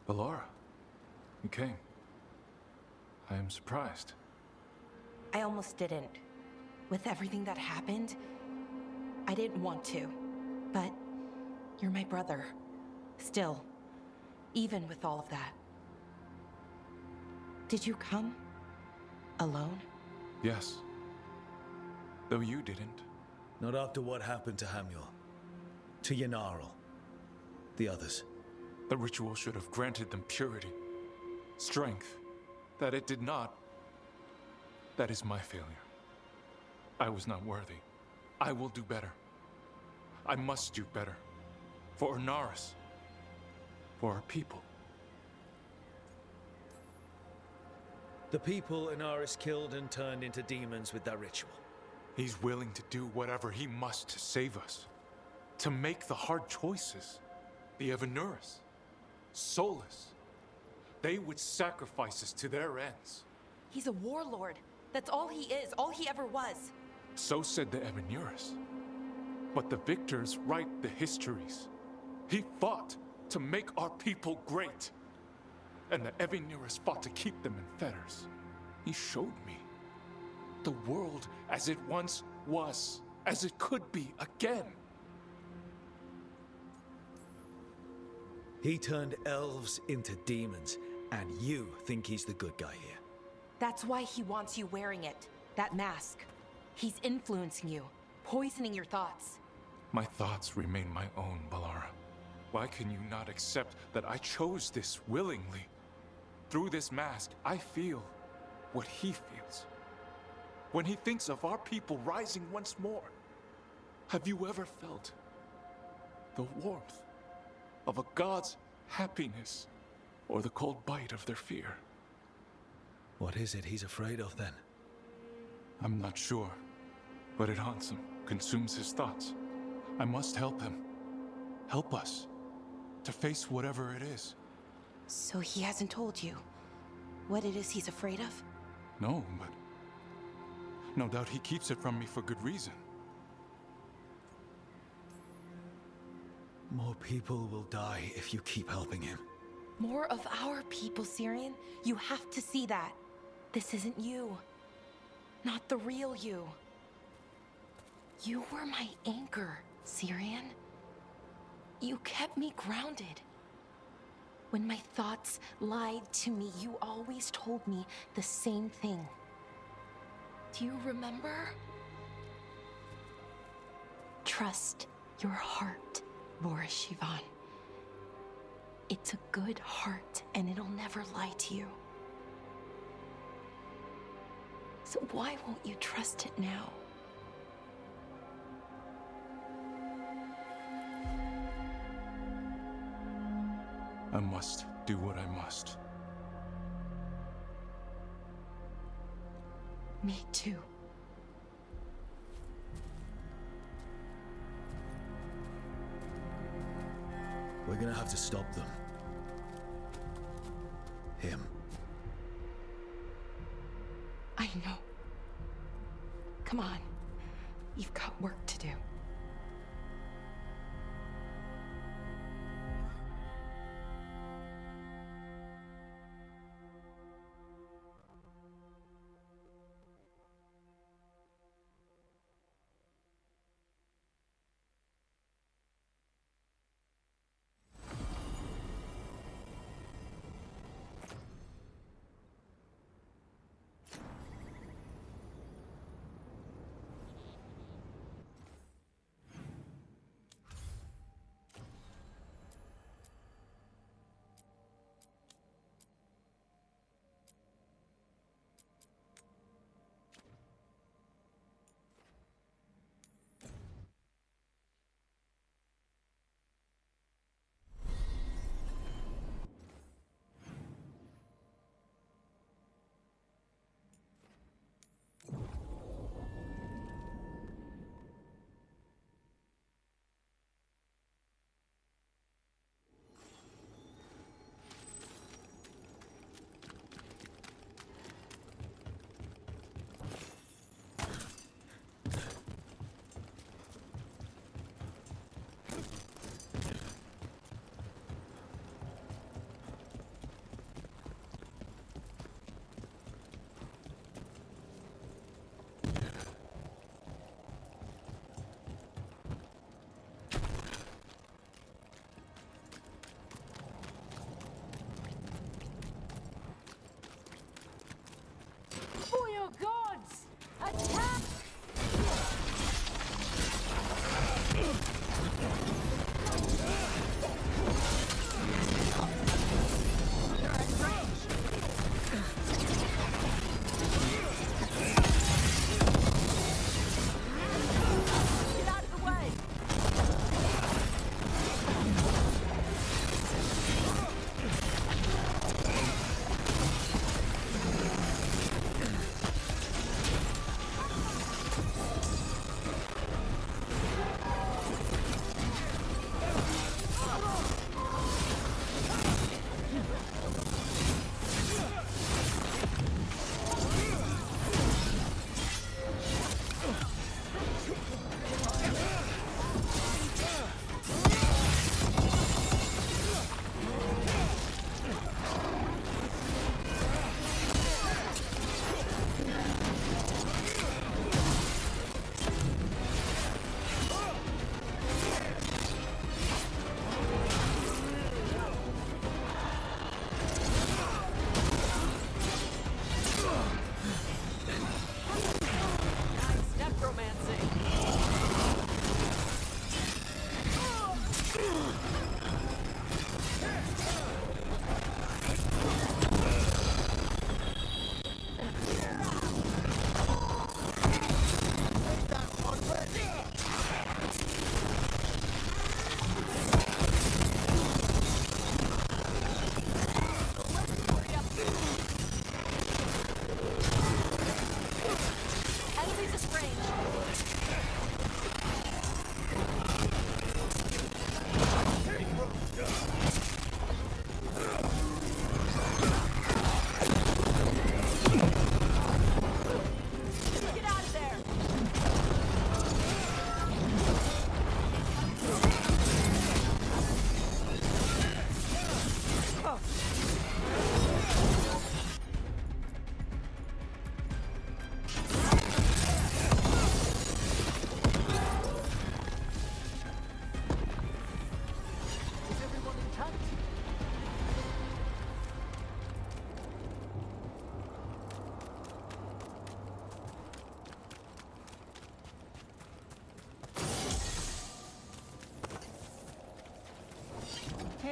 Ballora, you came. I am surprised. I almost didn't. With everything that happened, I didn't want to. But you're my brother. Still, even with all of that. Did you come? Alone? Yes. Though you didn't. Not after what happened to Hamuel. To Fen'Harel. The others. The ritual should have granted them purity. Strength. That it did not. That is my failure. I was not worthy. I will do better. I must do better. For Inaris. For our people. The people Inaris killed and turned into demons with that ritual. He's willing to do whatever he must to save us. To make the hard choices. The Evanuris. Solas. They would sacrifice us to their ends. He's a warlord. That's all he is, all he ever was. So said the Evanuris. But the victors write the histories. He fought to make our people great. And the Evanuris fought to keep them in fetters. He showed me the world as it once was, as it could be again. He turned elves into demons, and you think he's the good guy here. That's why he wants you wearing it. That mask. He's influencing you, poisoning your thoughts. My thoughts remain my own, Ballora. Why can you not accept that I chose this willingly? Through this mask, I feel what he feels. When he thinks of our people rising once more, have you ever felt the warmth of a god's happiness or the cold bite of their fear? What is it he's afraid of then? I'm not sure, but it haunts him, consumes his thoughts. I must help him. Help us to face whatever it is. So he hasn't told you what it is he's afraid of? No, but no doubt he keeps it from me for good reason. More people will die if you keep helping him. More of our people, Syrian. You have to see that. This isn't you. Not the real you. You were my anchor, Syrian. You kept me grounded. When my thoughts lied to me, you always told me the same thing. Do you remember? Trust your heart, Boris Shivan. It's a good heart, and it'll never lie to you. So why won't you trust it now? I must do what I must. Me too. We're gonna have to stop them. Him. I know. Come on. You've got work to do.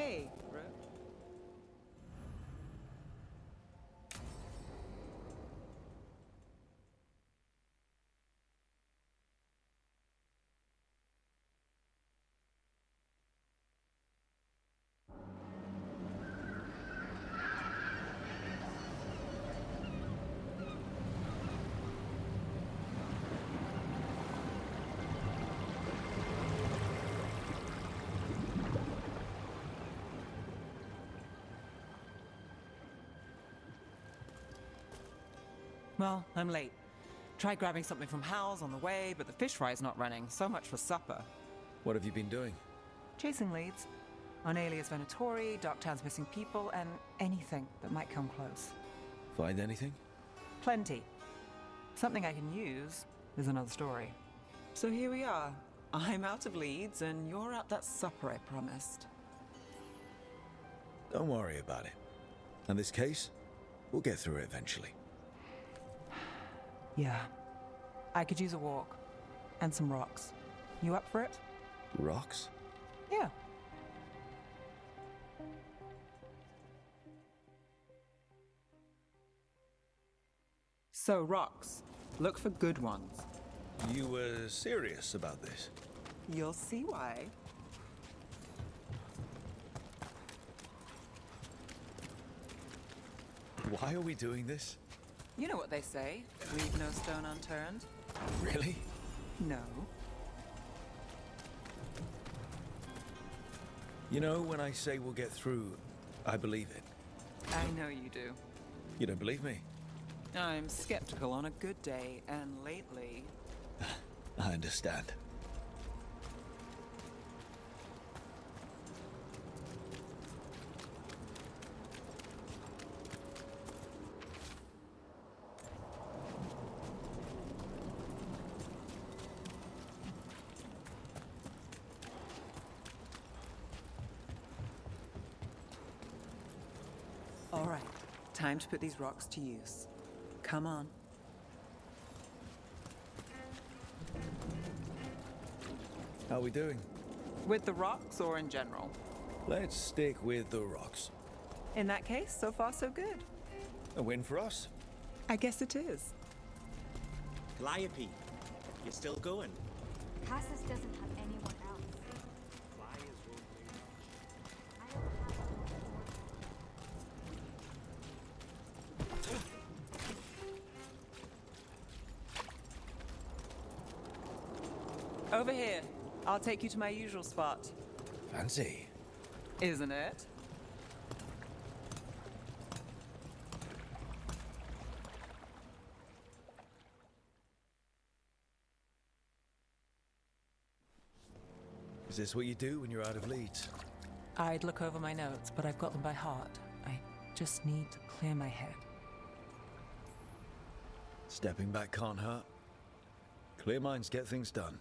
Hey, Rook. Well, I'm late. Tried grabbing something from Hal's on the way, but the fish fry's not running. So much for supper. What have you been doing? Chasing leads. On Alias Venatori, Darktown's missing people, and anything that might come close. Find anything? Plenty. Something I can use is another story. So here we are. I'm out of leads, and you're at that supper I promised. Don't worry about it. In this case, we'll get through it eventually. Yeah. I could use a walk. And some rocks. You up for it? Rocks? Yeah. So, rocks. Look for good ones. You were serious about this? You'll see why. Why are we doing this? You know what they say. Leave no stone unturned. Really? No. You know, when I say we'll get through, I believe it. I know you do. You don't believe me? I'm skeptical on a good day, and lately... I understand. All right, time to put these rocks to use. Come on. How are we doing? With the rocks or in general? Let's stick with the rocks. In that case, so far so good. A win for us? I guess it is. Calliope, you're still going. Cassis doesn't have anyone else. Flyers won't do much. I don't have Over here. I'll take you to my usual spot. Fancy. Isn't it? Is this what you do when you're out of leads? I'd look over my notes, but I've got them by heart. I just need to clear my head. Stepping back can't hurt. Clear minds get things done.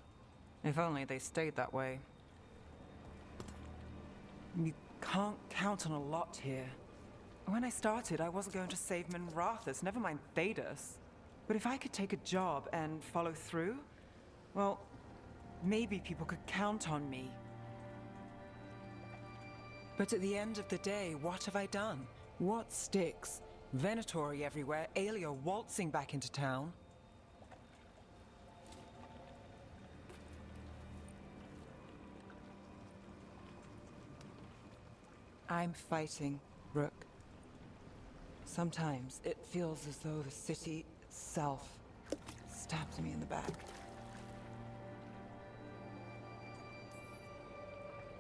If only they stayed that way. You can't count on a lot here. When I started, I wasn't going to save Minrathous, never mind Thedas. But if I could take a job and follow through, well, maybe people could count on me. But at the end of the day, what have I done? What sticks? Venatori everywhere, Aelia waltzing back into town. I'm fighting, Rook. Sometimes it feels as though the city itself stabs me in the back.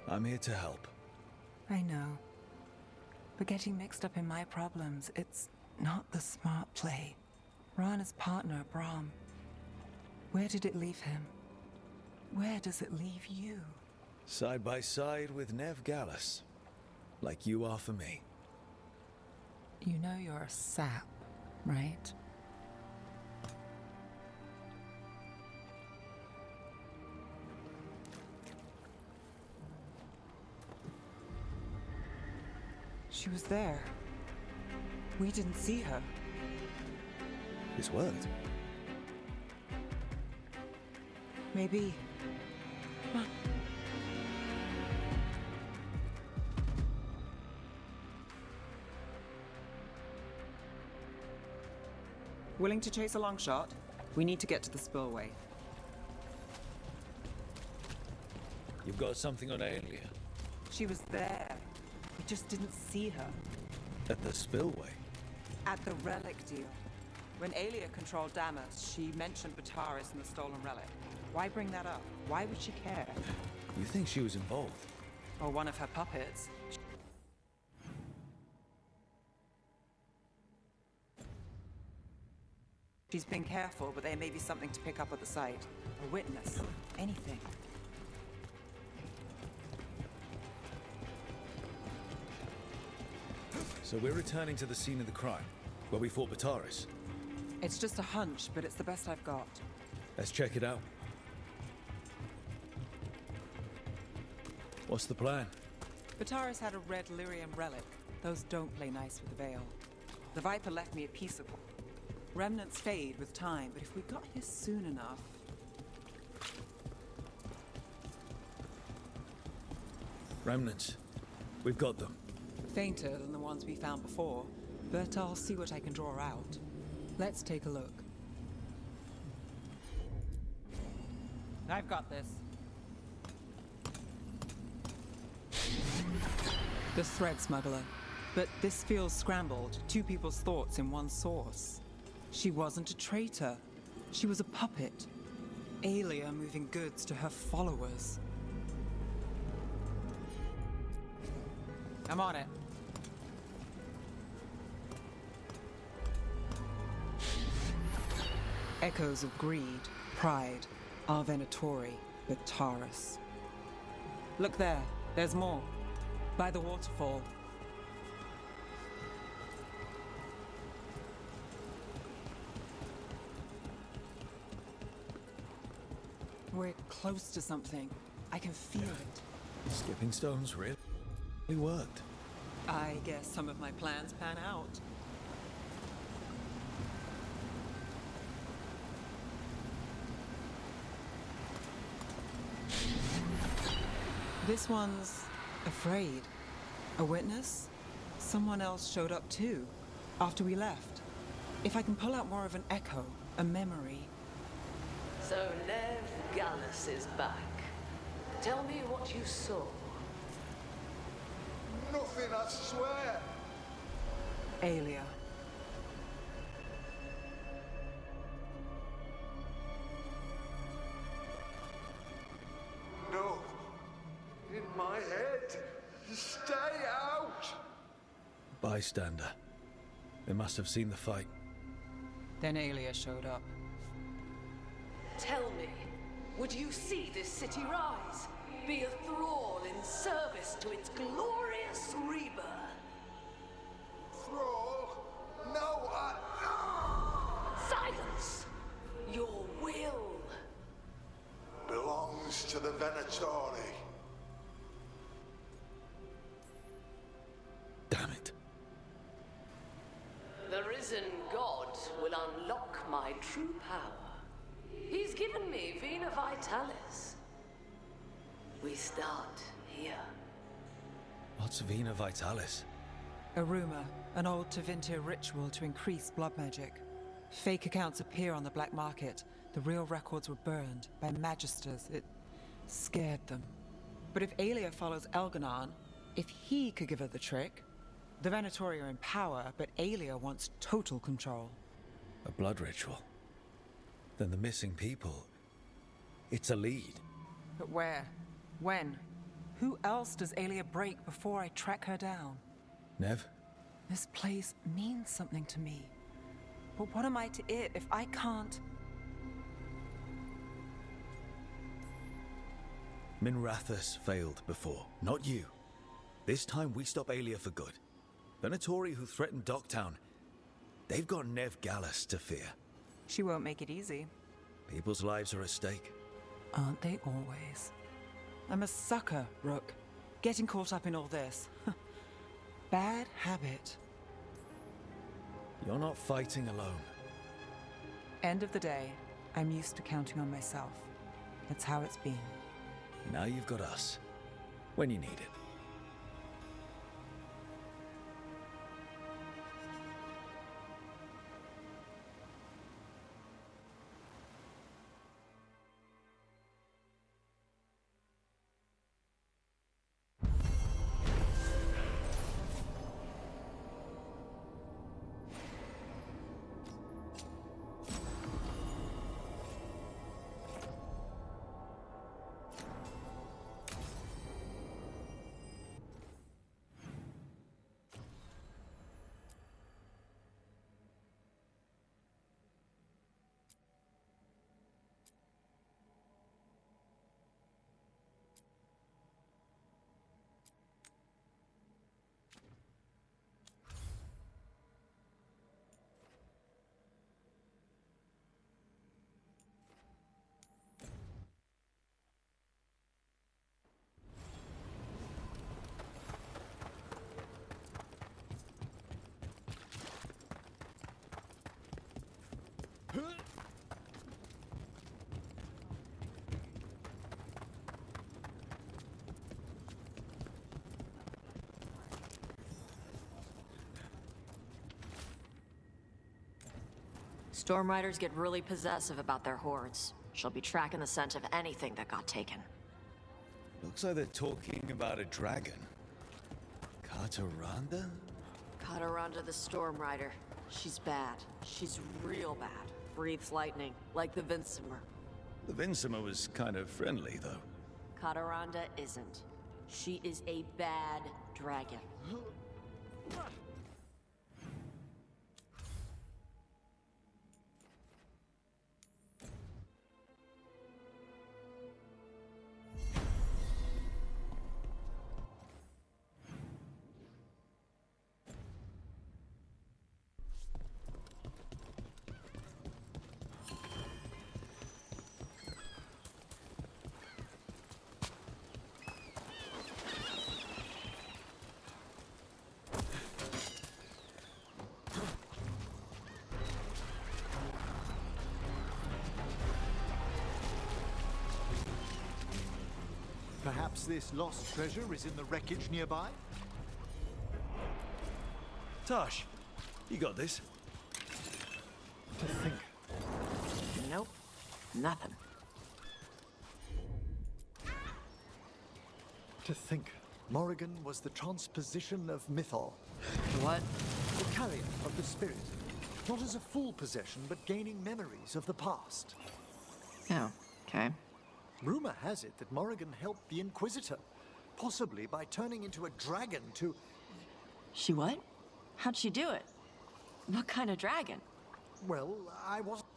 I'm here to help. I know. But getting mixed up in my problems, it's not the smart play. Rana's partner, Brahm. Where did it leave him? Where does it leave you? Side by side with Nev Gallus. Like you are for me. You know you're a sap, right? She was there. We didn't see her. This worked. Maybe. Come on. Willing to chase a long shot? We need to get to the spillway. You've got something on Aelia? She was there. We just didn't see her. At the spillway? At the relic deal. When Aelia controlled Damas, she mentioned Bataris and the stolen relic. Why bring that up? Why would she care? You think she was involved? Or one of her puppets. She's been careful, but there may be something to pick up at the site. A witness. Anything. So we're returning to the scene of the crime, where we fought Bataris. It's just a hunch, but it's the best I've got. Let's check it out. What's the plan? Bataris had a red lyrium relic. Those don't play nice with the Veil. The Viper left me a peaceable. Remnants fade with time, but if we got here soon enough... Remnants. We've got them. Fainter than the ones we found before, but I'll see what I can draw out. Let's take a look. I've got this. The thread smuggler. But this feels scrambled. Two people's thoughts in one source. She wasn't a traitor. She was a puppet. Aelia moving goods to her followers. I'm on it. Echoes of greed, pride, our Venatori, Bataris. Look there, there's more. By the waterfall. We're close to something. I can feel it. Skipping stones really worked. I guess some of my plans pan out. This one's afraid. A witness? Someone else showed up too, after we left. If I can pull out more of an echo, a memory. So Nev Gallus is back. Tell me what you saw. Nothing, I swear. Aelia. No. In my head. Stay out. Bystander. They must have seen the fight. Then Aelia showed up. Tell me, would you see this city rise? Be a thrall in service to its glorious rebirth? Thrall? No, Silence! Your will belongs to the Venatori. Damn it. The risen god will unlock my true power. He's given me Vena Vitalis. We start here. What's Vena Vitalis? A rumor, an old Tevinter ritual to increase blood magic. Fake accounts appear on the black market. The real records were burned by magisters. It scared them. But if Aelia follows Elganon, if he could give her the trick, the Venatori are in power, but Aelia wants total control. A blood ritual. Then the missing people. It's a lead. But where? When? Who else does Aelia break before I track her down? Nev? This place means something to me. But what am I to it if I can't? Minrathous failed before, not you. This time we stop Aelia for good. Venatori who threatened Docktown, they've got Nev Gallus to fear. She won't make it easy. People's lives are at stake. Aren't they always? I'm a sucker, Rook. Getting caught up in all this. Bad habit. You're not fighting alone. End of the day, I'm used to counting on myself. That's how it's been. Now you've got us. When you need it. Storm Riders get really possessive about their hordes. She'll be tracking the scent of anything that got taken. Looks like they're talking about a dragon. Kataranda? Kataranda the Storm Rider. She's bad. She's real bad. Breathes lightning, like the Vincimer. The Vincimer was kind of friendly, though. Kataranda isn't. She is a bad dragon. Perhaps this lost treasure is in the wreckage nearby? Tosh, you got this. To think. Nope. Nothing. To think. Morrigan was the transposition of Mythol. What? The carrier of the spirit. Not as a full possession, but gaining memories of the past. Oh, okay. Rumor has it that Morrigan helped the Inquisitor, possibly by turning into a dragon to... She what? How'd she do it? What kind of dragon? Well, I wasn't...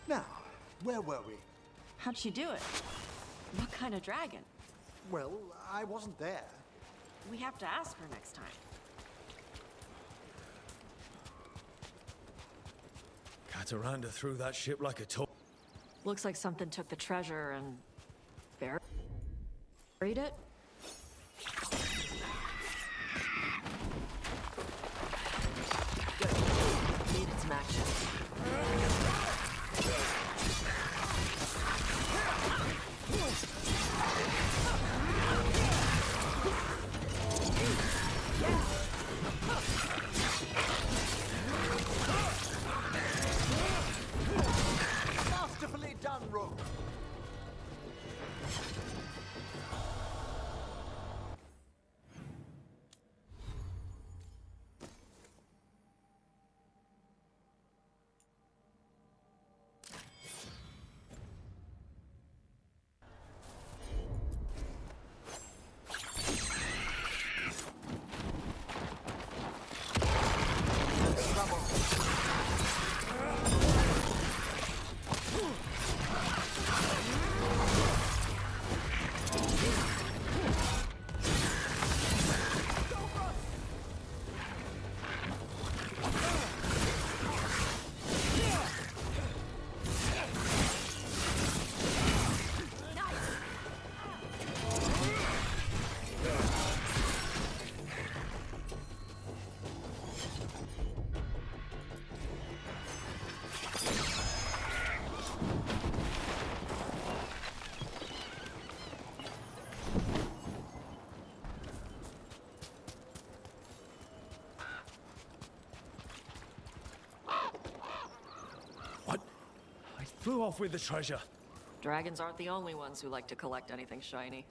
Now, where were we? How'd she do it? What kind of dragon? Well, I wasn't there. We have to ask her next time. Kataranda threw that ship like a toy. Looks like something took the treasure and buried it. Good. Needed some action. Masterfully done, Rook. Flew off with the treasure. Dragons aren't the only ones who like to collect anything shiny.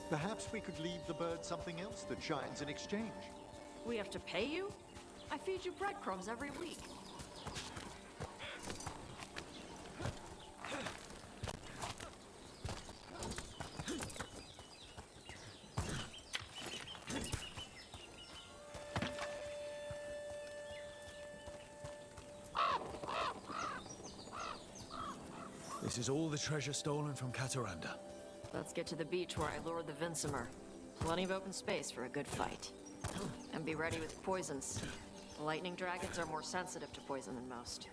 Perhaps we could leave the bird something else that shines in exchange. We have to pay you? I feed you breadcrumbs every week. This is all the treasure stolen from Kataranda. Let's get to the beach where I lured the Vincimer. Plenty of open space for a good fight. And be ready with poisons. Lightning dragons are more sensitive to poison than most.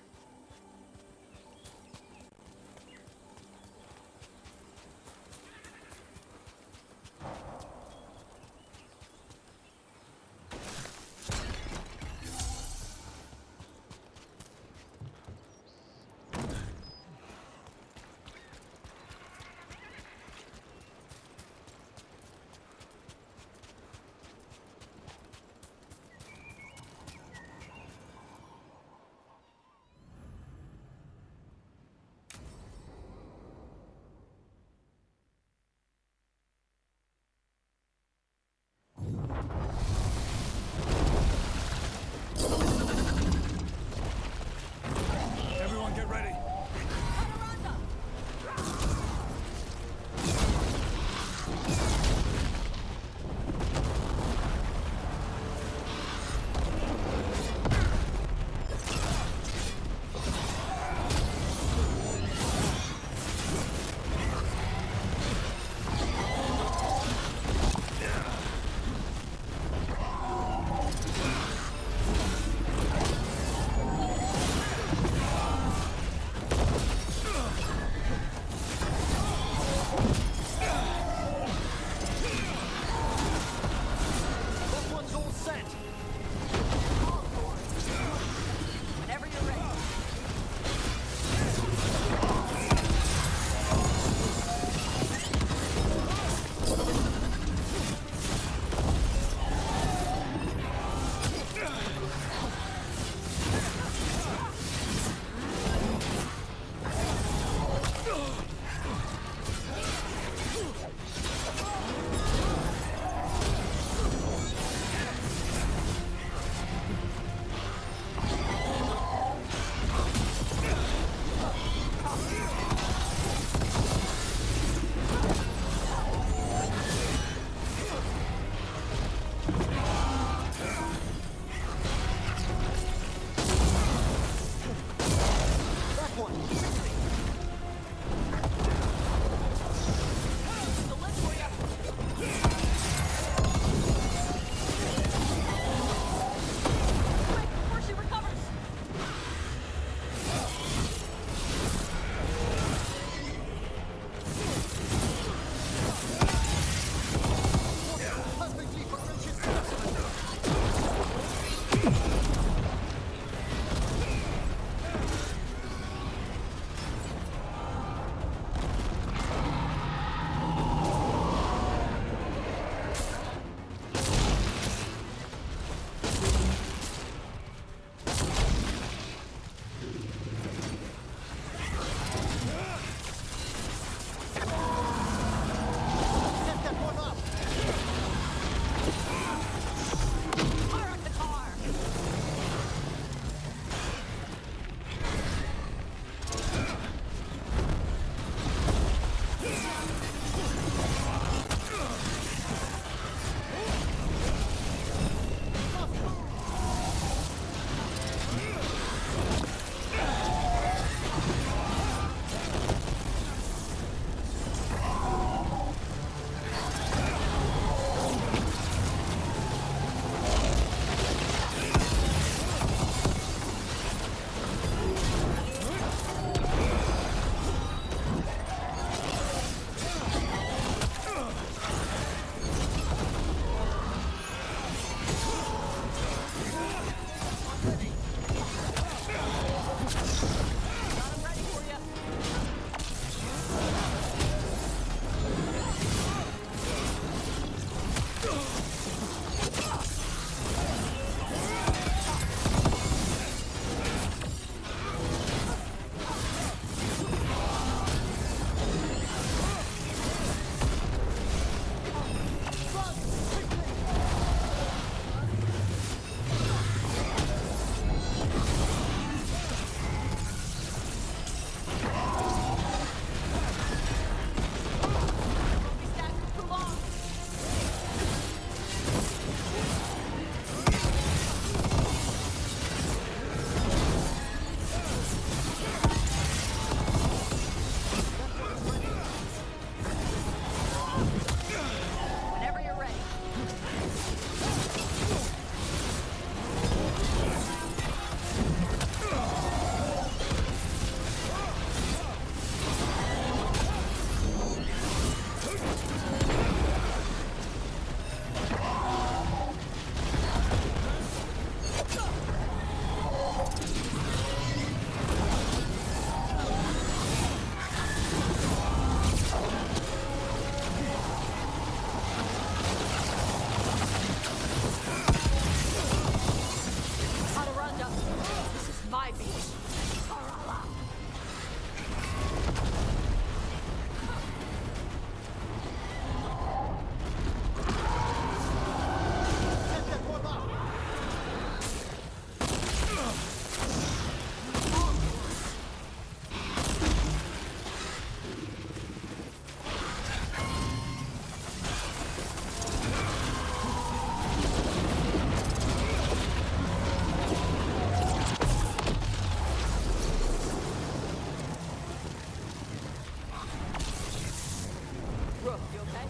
okay?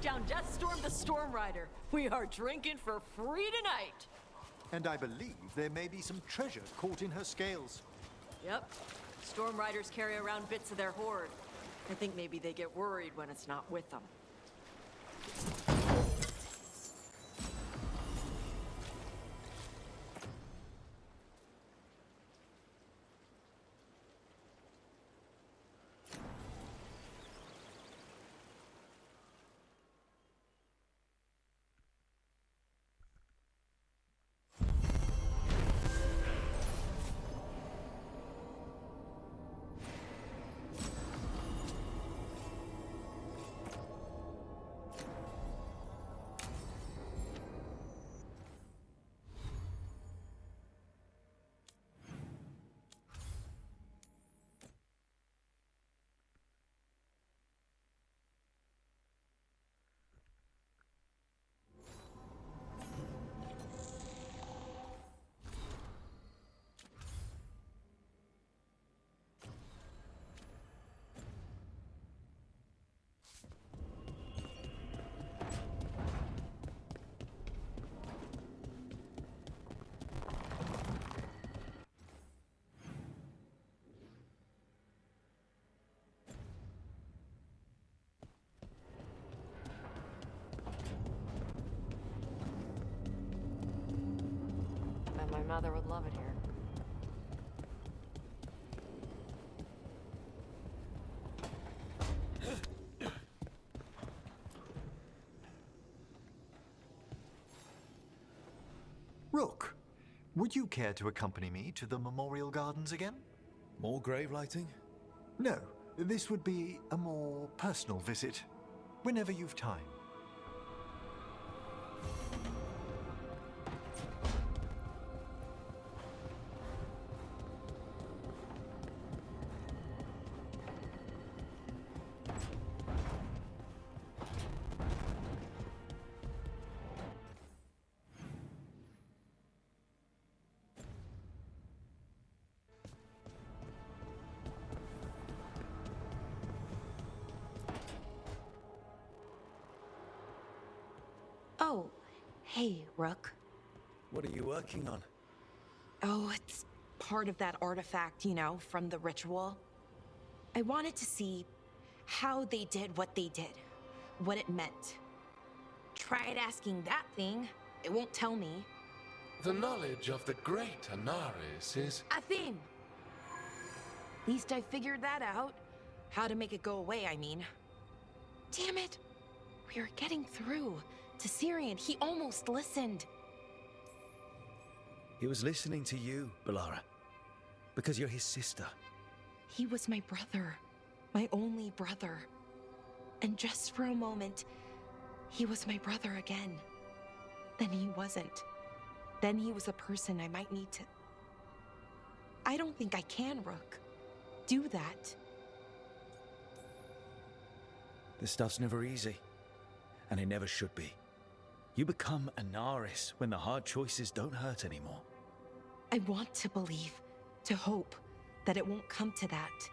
Down Deathstorm the Storm Rider. We are drinking for free tonight. And I believe there may be some treasure caught in her scales. Yep. Storm Riders carry around bits of their hoard. I think maybe they get worried when it's not with them. My mother would love it here. Rook, would you care to accompany me to the Memorial Gardens again? More grave lighting? No, this would be a more personal visit, whenever you've time. Oh, hey, Rook. What are you working on? Oh, it's part of that artifact, you know, from the ritual. I wanted to see how they did what they did, what it meant. Tried asking that thing, it won't tell me. The knowledge of the great Anaris is... A theme! At least I figured that out. How to make it go away, I mean. Damn it! We were getting through. To Syrian, he almost listened. He was listening to you, Balara. Because you're his sister. He was my brother. My only brother. And just for a moment, he was my brother again. Then he wasn't. Then he was a person I might need to... I don't think I can, Rook. Do that. This stuff's never easy. And it never should be. You become Anaris when the hard choices don't hurt anymore. I want to believe, to hope, that it won't come to that.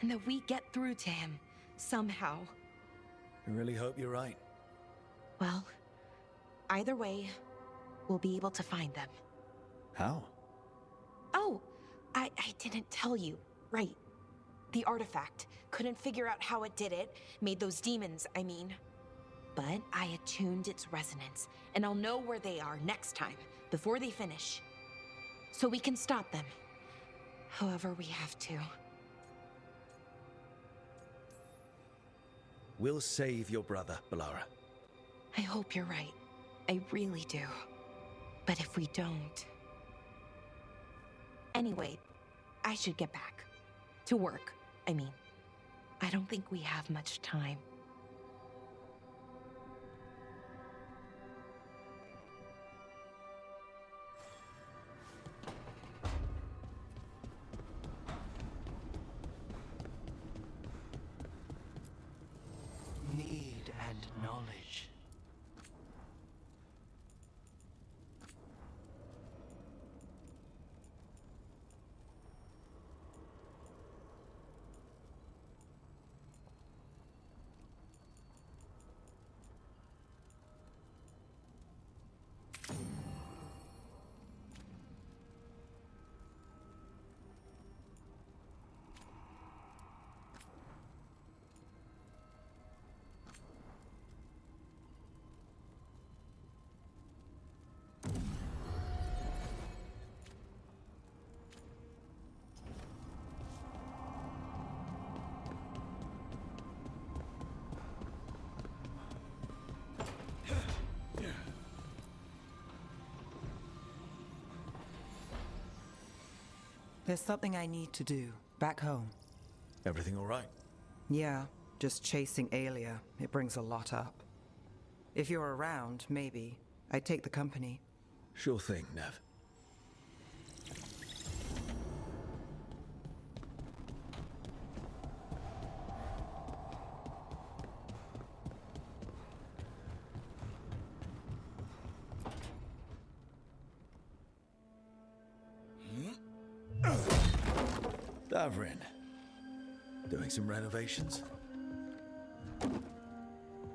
And that we get through to him, somehow. I really hope you're right. Well, either way, we'll be able to find them. How? Oh, I didn't tell you. Right. The artifact. Couldn't figure out how it did it. Made those demons, I mean. But I attuned its resonance, and I'll know where they are next time, before they finish. So we can stop them. However we have to. We'll save your brother, Balara. I hope you're right. I really do. But if we don't... Anyway, I should get back. To work, I mean. I don't think we have much time. Need and knowledge. There's something I need to do, back home. Everything all right? Yeah, just chasing Aelia. It brings a lot up. If you're around, maybe. I'd take the company. Sure thing, Nev. Davrin. Doing some renovations?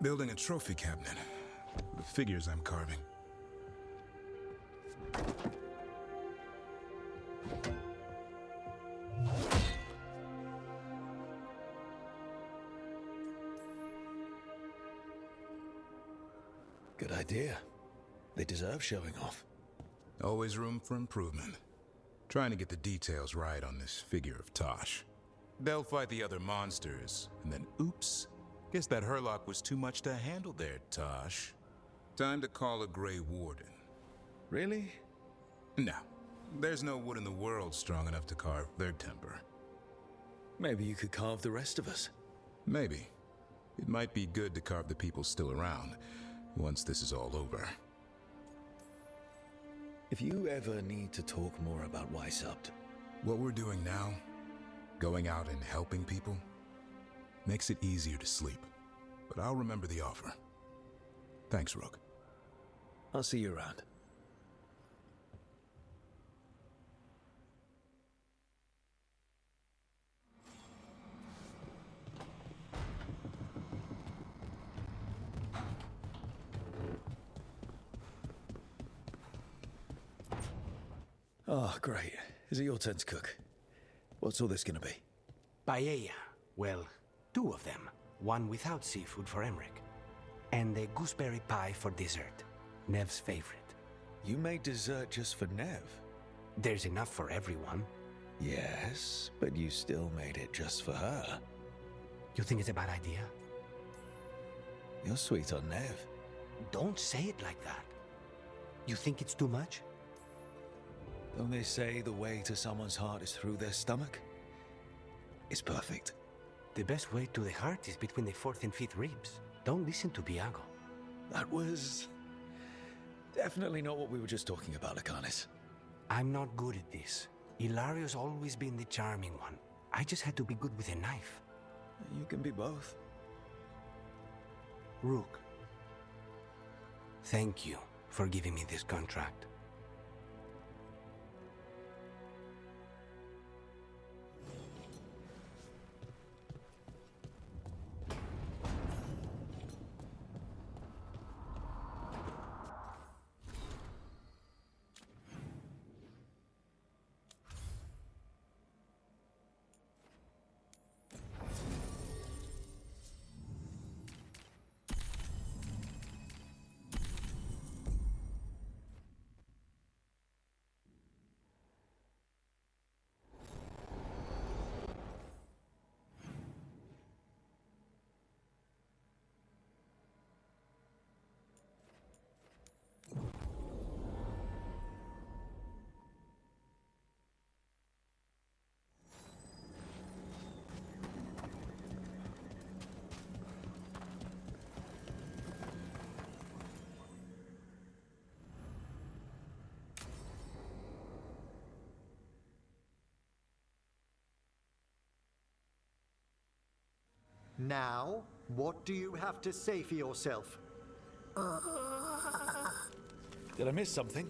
Building a trophy cabinet. The figures I'm carving. Good idea. They deserve showing off. Always room for improvement. Trying to get the details right on this figure of Tosh. They'll fight the other monsters, and then oops. Guess that Herlock was too much to handle there, Tosh. Time to call a Grey Warden. Really? No. There's no wood in the world strong enough to carve their temper. Maybe you could carve the rest of us. Maybe. It might be good to carve the people still around, once this is all over. If you ever need to talk more about Weishaupt... What we're doing now, going out and helping people, makes it easier to sleep. But I'll remember the offer. Thanks, Rook. I'll see you around. Oh, great. Is it your turn to cook? What's all this gonna be? Paella. Well, 2 of them. One without seafood for Emmerich. And a gooseberry pie for dessert. Nev's favorite. You made dessert just for Nev? There's enough for everyone. Yes, but you still made it just for her. You think it's a bad idea? You're sweet on Nev. Don't say it like that. You think it's too much? Don't they say the way to someone's heart is through their stomach? It's perfect. The best way to the heart is between the 4th and 5th ribs. Don't listen to Biago. That was definitely not what we were just talking about, Akanis. I'm not good at this. Hilario's always been the charming one. I just had to be good with a knife. You can be both. Rook, thank you for giving me this contract. Now, what do you have to say for yourself? Did I miss something?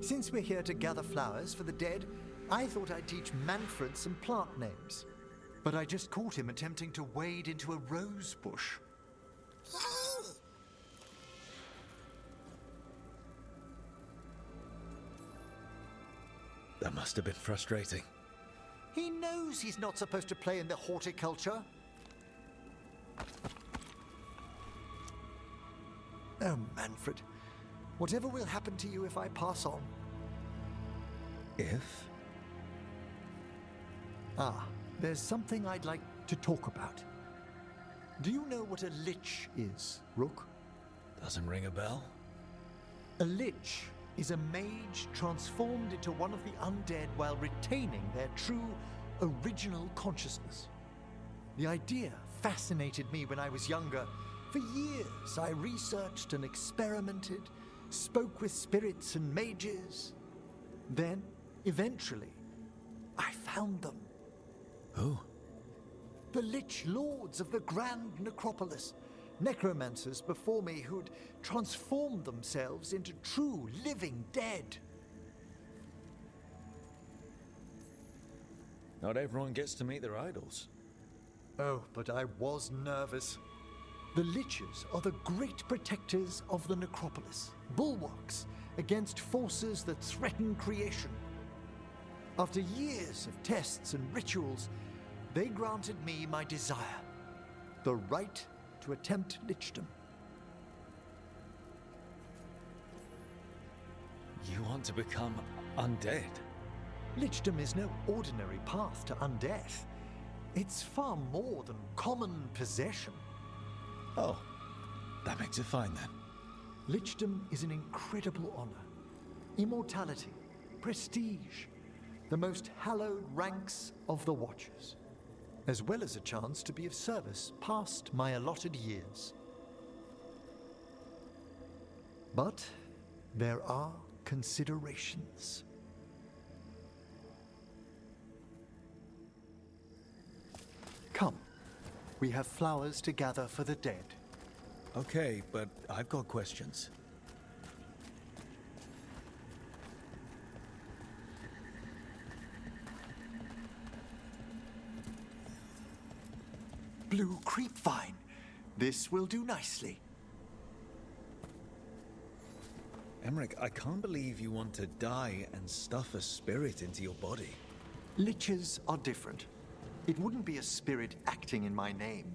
Since we're here to gather flowers for the dead, I thought I'd teach Manfred some plant names. But I just caught him attempting to wade into a rose bush. That must have been frustrating. He knows he's not supposed to play in the horticulture. Oh, Manfred. Whatever will happen to you if I pass on? If? Ah, there's something I'd like to talk about. Do you know what a lich is, Rook? Doesn't ring a bell. A lich is a mage transformed into one of the undead while retaining their true, original consciousness. The idea fascinated me when I was younger. For years, I researched and experimented, spoke with spirits and mages. Then, eventually, I found them. Who? The Lich Lords of the Grand Necropolis. Necromancers before me who'd transformed themselves into true living dead. Not everyone gets to meet their idols. Oh, but I was nervous. The Liches are the great protectors of the Necropolis, bulwarks against forces that threaten creation. After years of tests and rituals, they granted me my desire, the right to attempt lichdom. You want to become undead? Lichdom is no ordinary path to undeath. It's far more than common possession. Oh, that makes it fine then. Lichdom is an incredible honor. Immortality, prestige, the most hallowed ranks of the Watchers, as well as a chance to be of service past my allotted years. But there are considerations. Come, we have flowers to gather for the dead. Okay, but I've got questions. Blue creepvine. This will do nicely. Emmerich, I can't believe you want to die and stuff a spirit into your body. Liches are different. It wouldn't be a spirit acting in my name.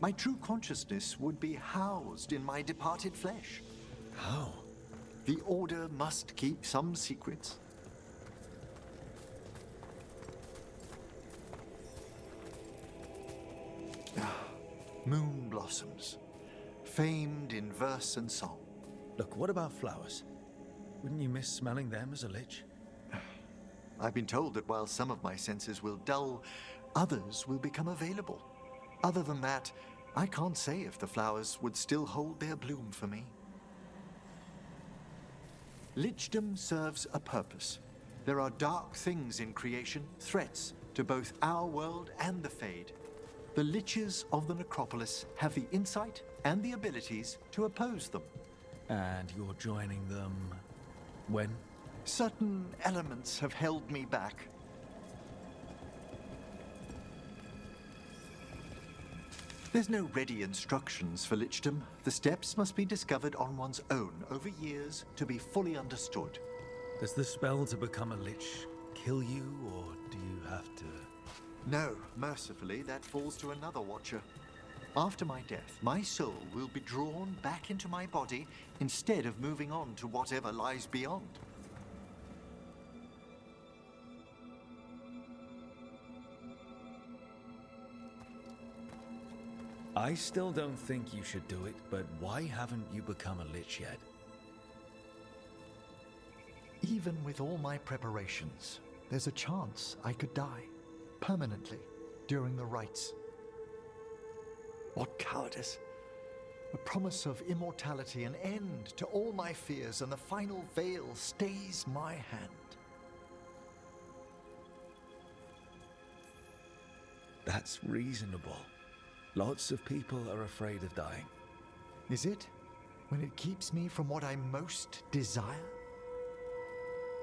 My true consciousness would be housed in my departed flesh. How? The Order must keep some secrets. Moon blossoms, famed in verse and song. Look, what about flowers? Wouldn't you miss smelling them as a lich? I've been told that while some of my senses will dull, others will become available. Other than that, I can't say if the flowers would still hold their bloom for me. Lichdom serves a purpose. There are dark things in creation, threats to both our world and the Fade. The Liches of the Necropolis have the insight and the abilities to oppose them. And you're joining them when? Certain elements have held me back. There's no ready instructions for Lichdom. The steps must be discovered on one's own over years to be fully understood. Does the spell to become a lich kill you, or do you have to... No, mercifully, that falls to another watcher. After my death, my soul will be drawn back into my body instead of moving on to whatever lies beyond. I still don't think you should do it, but why haven't you become a lich yet? Even with all my preparations, there's a chance I could die. Permanently, during the rites. What cowardice. A promise of immortality, an end to all my fears, and the final veil stays my hand. That's reasonable. Lots of people are afraid of dying. Is it? When it keeps me from what I most desire?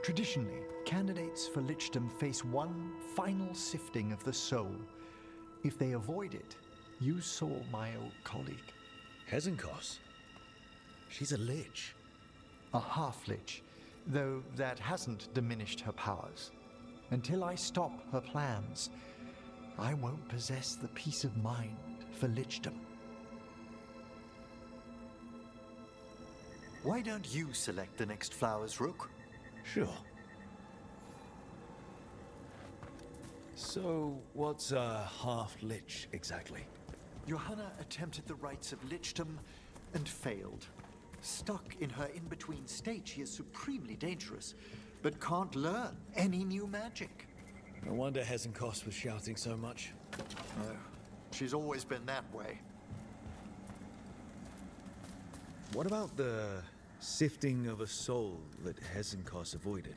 Traditionally, candidates for lichdom face one final sifting of the soul. If they avoid it, you saw my old colleague. Hezenkos? She's a lich. A half-lich, though that hasn't diminished her powers. Until I stop her plans, I won't possess the peace of mind for lichdom. Why don't you select the next flowers, Rook? Sure. So, what's a half-lich exactly? Johanna attempted the rites of lichdom and failed. Stuck in her in-between state, she is supremely dangerous, but can't learn any new magic. No wonder Hezenkos was shouting so much. Oh, she's always been that way. What about the sifting of a soul that Hezenkos avoided?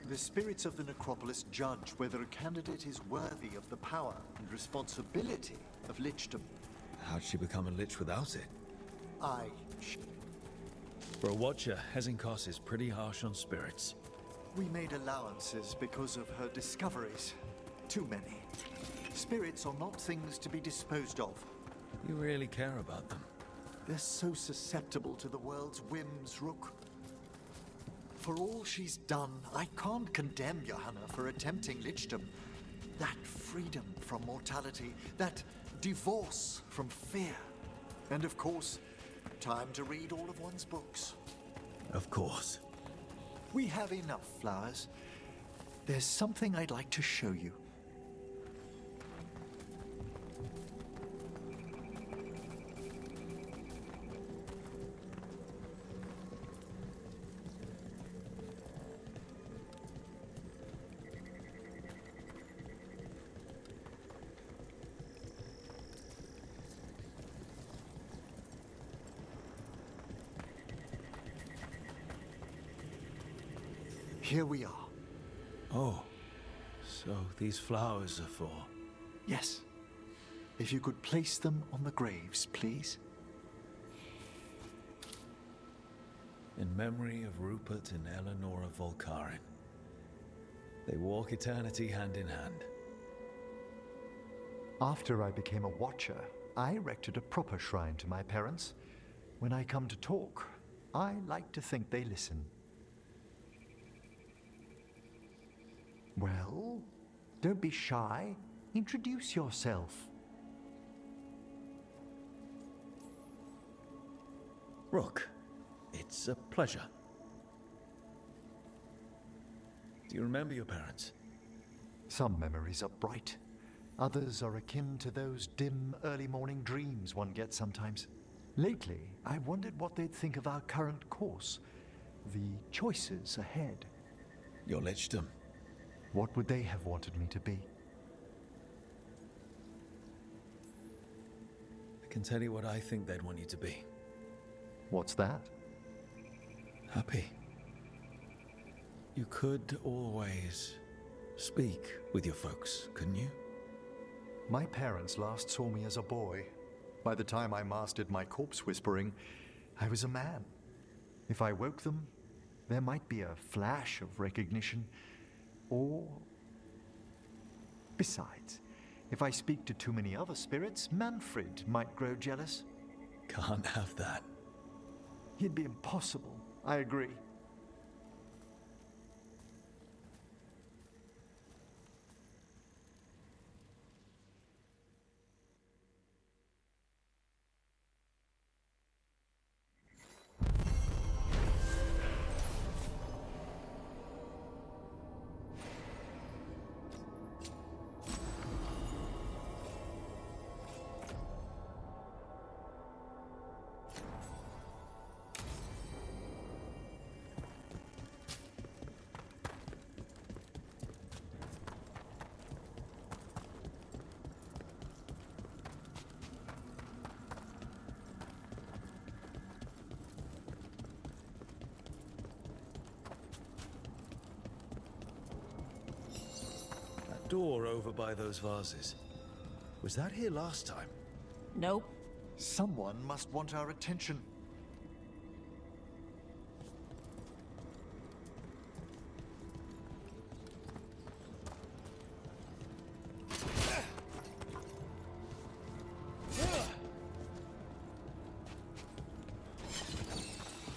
The spirits of the Necropolis judge whether a candidate is worthy of the power and responsibility of lichdom. How'd she become a lich without it? For a watcher, Hezenkos is pretty harsh on spirits. We made allowances because of her discoveries. Too many. Spirits are not things to be disposed of. You really care about them. They're so susceptible to the world's whims, Rook. For all she's done, I can't condemn Johanna for attempting lichdom. That freedom from mortality, that divorce from fear. And of course, time to read all of one's books. Of course. We have enough flowers. There's something I'd like to show you. Here we are. Oh, so these flowers are for... Yes. If you could place them on the graves, please. In memory of Rupert and Eleanor of Volcarin. They walk eternity hand in hand. After I became a watcher, I erected a proper shrine to my parents. When I come to talk, I like to think they listen. Well, don't be shy. Introduce yourself. Rook, it's a pleasure. Do you remember your parents? Some memories are bright. Others are akin to those dim, early morning dreams one gets sometimes. Lately, I wondered what they'd think of our current course, the choices ahead. Your lichdom. What would they have wanted me to be? I can tell you what I think they'd want you to be. What's that? Happy. You could always speak with your folks, couldn't you? My parents last saw me as a boy. By the time I mastered my corpse whispering, I was a man. If I woke them, there might be a flash of recognition, or... Besides, if I speak to too many other spirits, Manfred might grow jealous. Can't have that. It'd be impossible, I agree. Door over by those vases. Was that here last time? Nope. Someone must want our attention.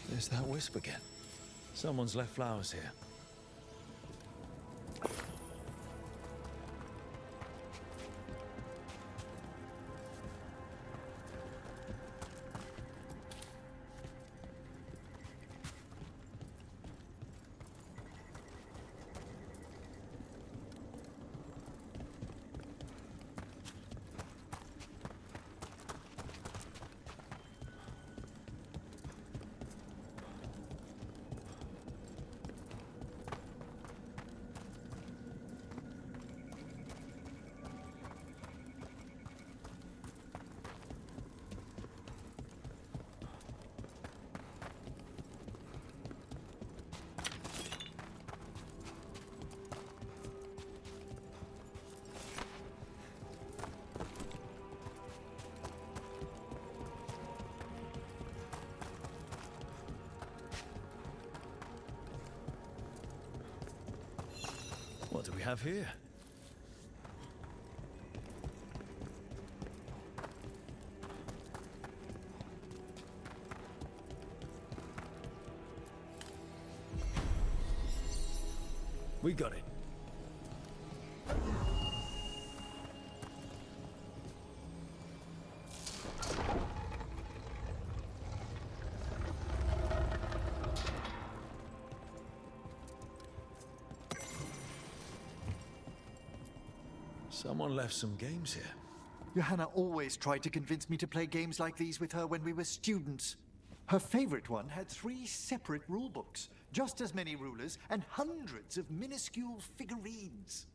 There's that wisp again. Someone's left flowers here. What do we have here? We got it. Someone left some games here. Johanna always tried to convince me to play games like these with her when we were students. Her favorite one had 3 separate rulebooks, just as many rulers, and hundreds of minuscule figurines.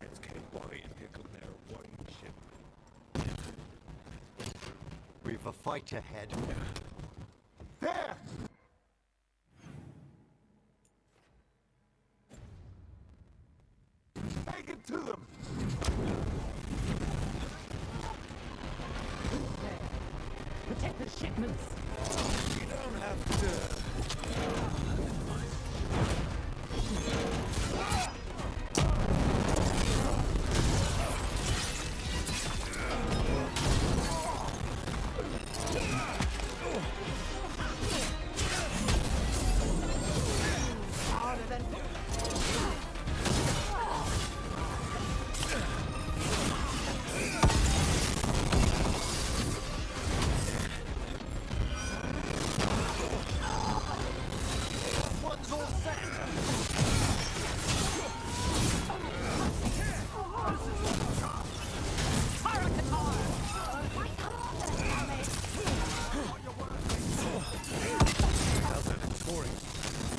pirates came by and pickled their wine ship. We've a fight ahead. There! Take it to them! Protect the shipments. You don't have to...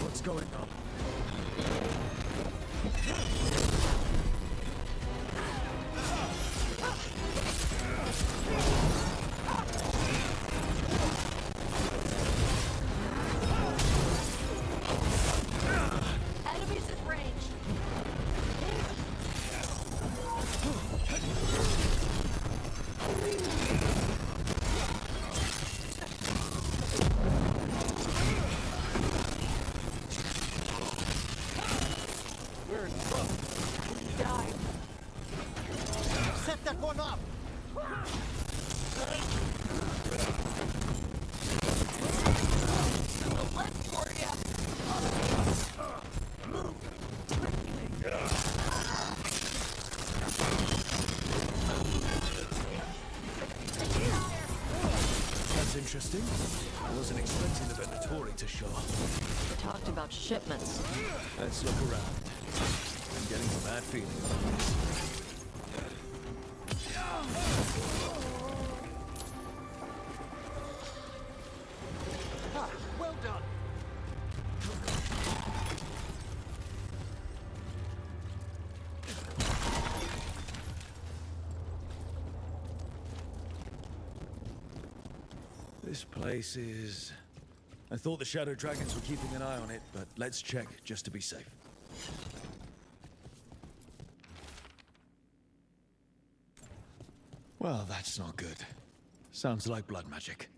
What's going on? Enemies at range. We're in trouble. Die. Set that one up! Left for ya. That's interesting. I wasn't expecting the Venatori to show up. We talked about shipments. Let's look around. I'm getting a bad feeling about this. Ah, well done! This place is... I thought the Shadow Dragons were keeping an eye on it, but let's check just to be safe. Well, that's not good. Sounds like blood magic.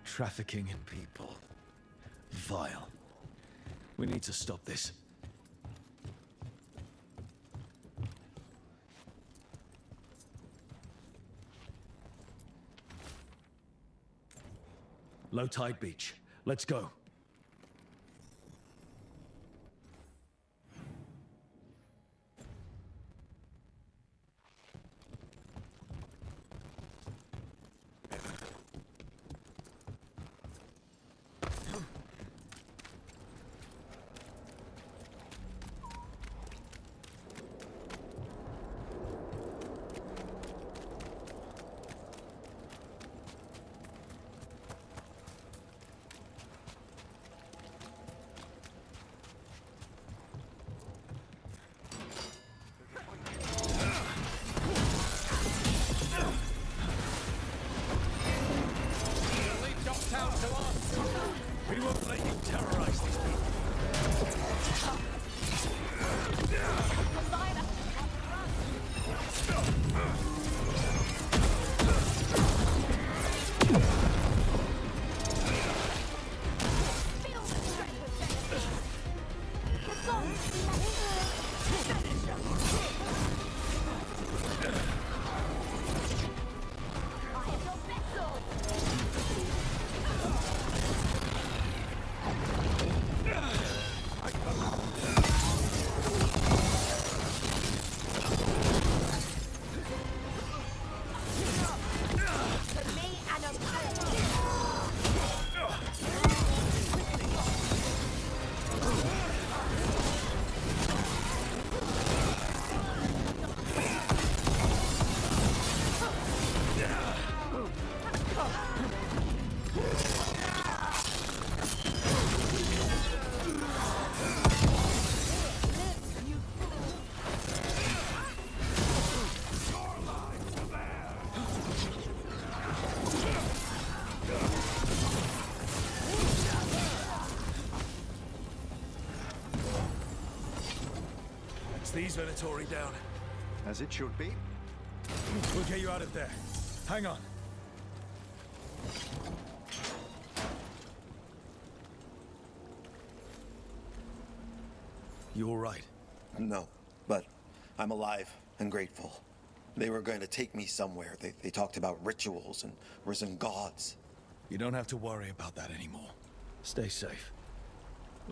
Trafficking in people. Vile. We need to stop this. Low tide beach. Let's go. We won't let you terrorize these people. These Venatori down. As it should be. We'll get you out of there. Hang on. You all right? No, but I'm alive and grateful. They were going to take me somewhere. They talked about rituals and risen gods. You don't have to worry about that anymore. Stay safe.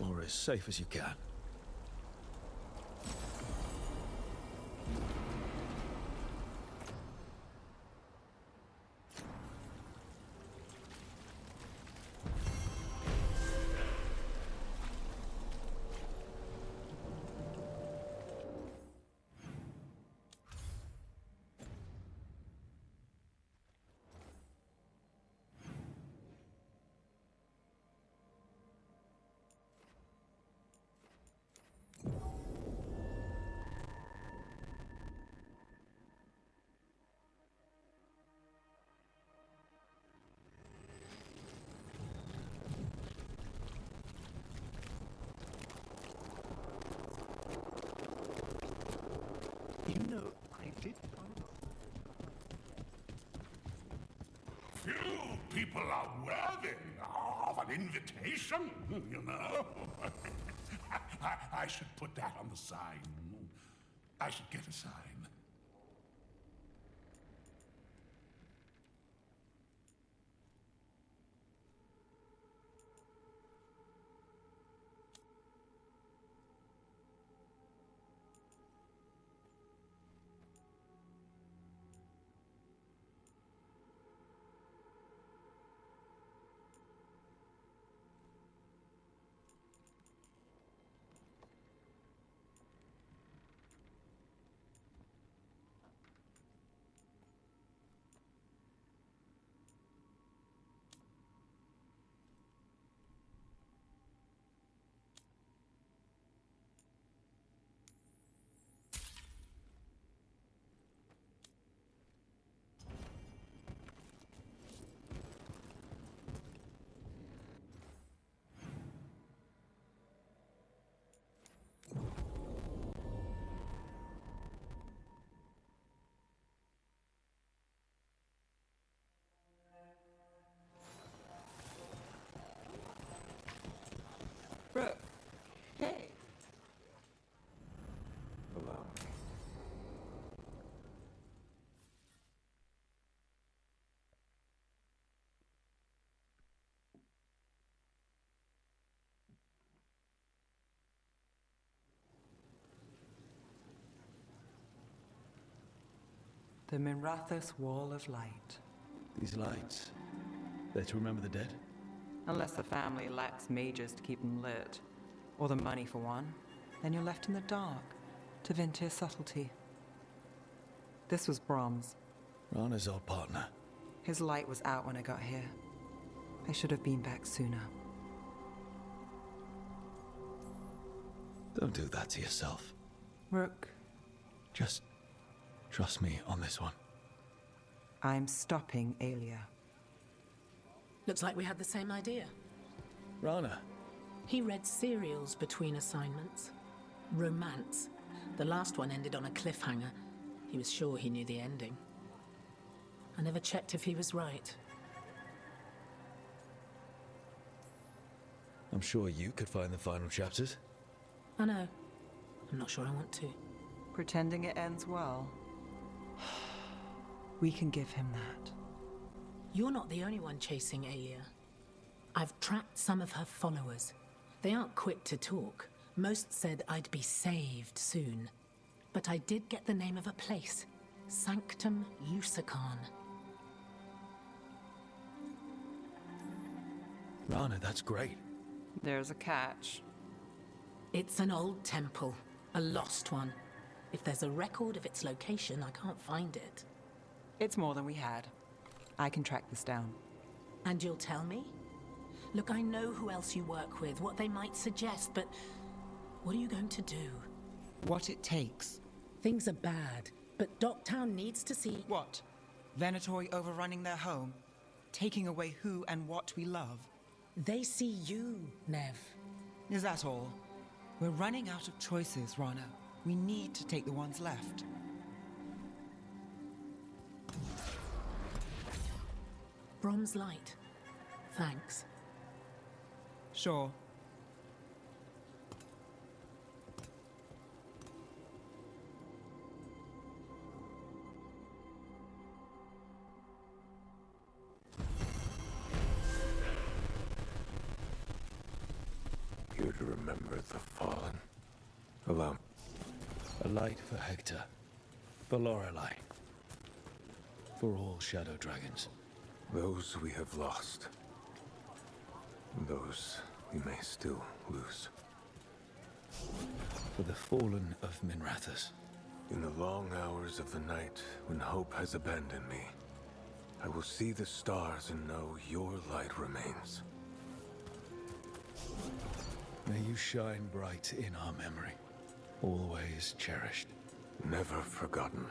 Or as safe as you can. Few people are worthy of an invitation, you know. I should put that on the sign. I should get a sign. Rook. Hey. Hello. The Minrathous Wall of Light. These lights, they're to remember the dead? Unless the family lacks mages to keep them lit, or the money for one, then you're left in the dark to Ventir subtlety. This was Brahms. Rana's our partner. His light was out when I got here. I should have been back sooner. Don't do that to yourself. Rook. Just trust me on this one. I'm stopping Aelia. Looks like we had the same idea. Rana. He read serials between assignments. Romance. The last one ended on a cliffhanger. He was sure he knew the ending. I never checked if he was right. I'm sure you could find the final chapters. I know. I'm not sure I want to. Pretending it ends well. We can give him that. You're not the only one chasing Alia. I've tracked some of her followers. They aren't quick to talk. Most said I'd be saved soon. But I did get the name of a place. Sanctum Lucican. Rana, that's great. There's a catch. It's an old temple. A lost one. If there's a record of its location, I can't find it. It's more than we had. I can track this down. And you'll tell me? Look, I know who else you work with, what they might suggest, but what are you going to do? What it takes. Things are bad, but Docktown needs to see... What? Venatori overrunning their home? Taking away who and what we love? They see you, Nev. Is that all? We're running out of choices, Rana. We need to take the ones left. Brom's light. Thanks. Sure. Here to remember the fallen. Allow me. A light for Hector. For Lorelei. For all shadow dragons. Those we have lost. Those we may still lose. For the fallen of Minrathous. In the long hours of the night, when hope has abandoned me, I will see the stars and know your light remains. May you shine bright in our memory. Always cherished. Never forgotten.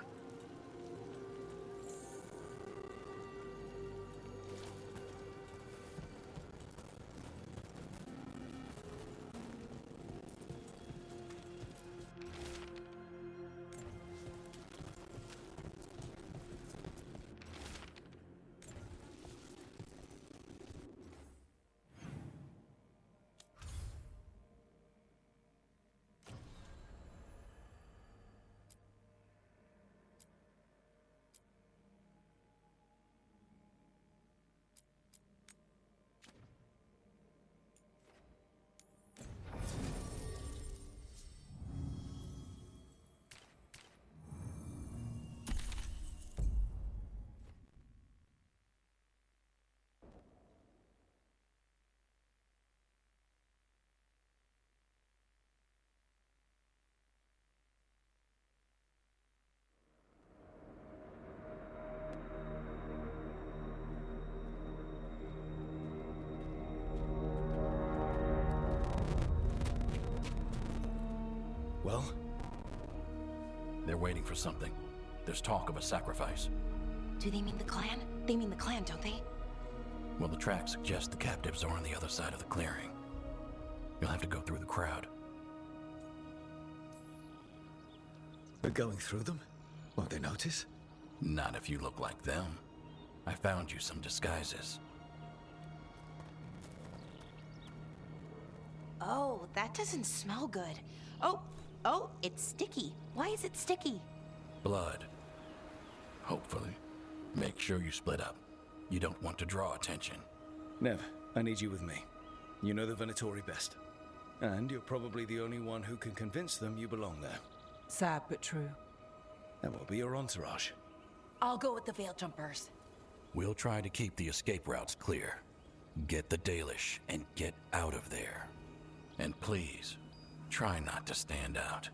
Well? They're waiting for something. There's talk of a sacrifice. Do they mean the clan? They mean the clan, don't they? Well, the tracks suggest the captives are on the other side of the clearing. You'll have to go through the crowd. We're going through them? Won't they notice? Not if you look like them. I found you some disguises. Oh, that doesn't smell good. Oh, it's sticky. Why is it sticky? Blood. Hopefully. Make sure you split up. You don't want to draw attention. Nev, I need you with me. You know the Venatori best. And you're probably the only one who can convince them you belong there. Sad but true. That will be your entourage. I'll go with the Veil Jumpers. We'll try to keep the escape routes clear. Get the Dalish and get out of there. And please, try not to stand out.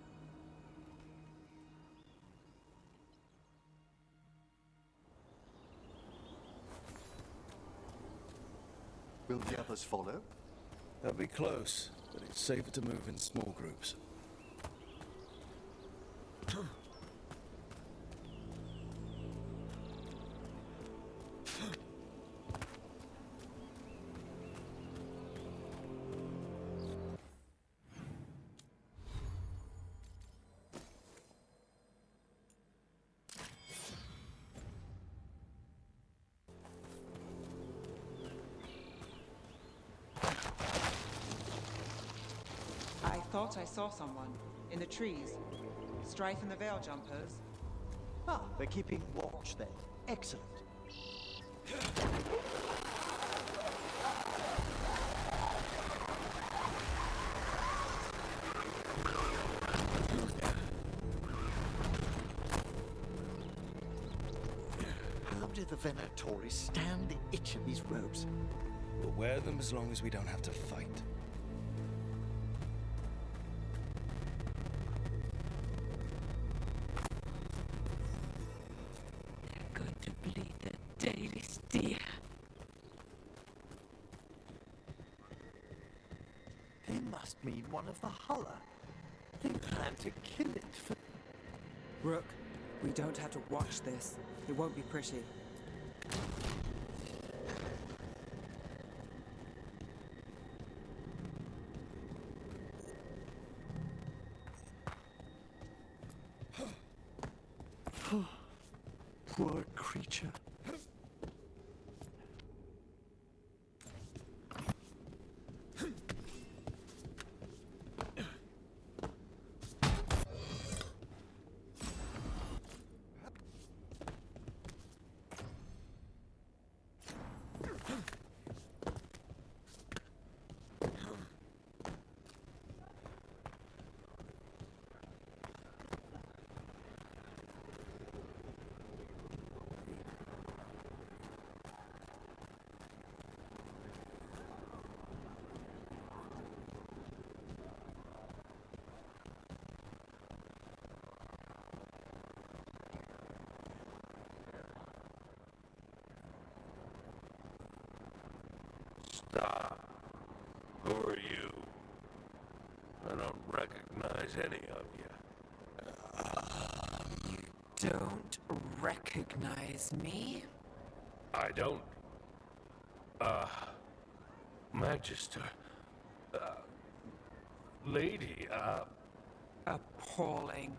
Will the others follow? They'll be close, but it's safer to move in small groups. thought I saw someone. In the trees. Strife and the Veil Jumpers. Ah, they're keeping watch then. Excellent. How do the Venatori stand the itch of these robes? We'll wear them as long as we don't have to fight. Going to bleed the daily steer. They must mean one of the Hulla. They plan to kill it for... Rook, we don't have to watch this. It won't be pretty. Poor creature. Stop. Who are you? I don't recognize any of you. You don't recognize me? I don't. Magister. Lady, Appalling.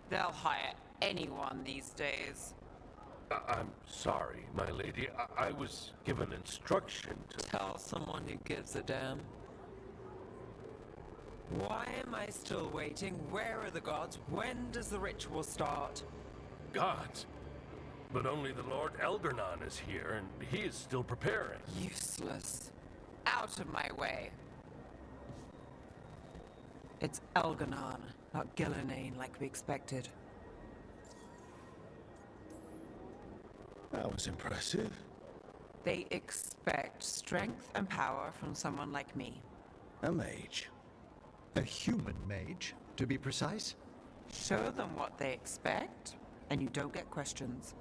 They'll hire anyone these days. I'm sorry, my lady. I was given instruction to... Tell someone who gives a damn. Why am I still waiting? Where are the gods? When does the ritual start? Gods? But only the Lord Elgarnon is here, and he is still preparing. Useless. Out of my way. It's Elgarnon, not Gillenane like we expected. That was impressive. They expect strength and power from someone like me. A mage. A human mage, to be precise. Show them what they expect, and you don't get questions.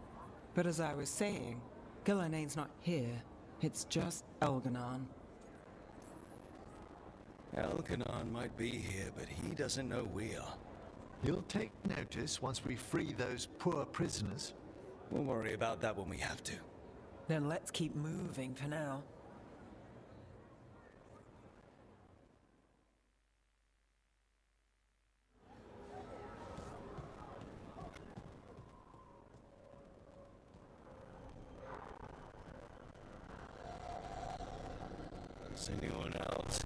But as I was saying, Gillenane's not here. It's just Elgarnon. Elgarnon might be here, but he doesn't know we are. He'll take notice once we free those poor prisoners. We'll worry about that when we have to. Then let's keep moving for now. Does anyone else?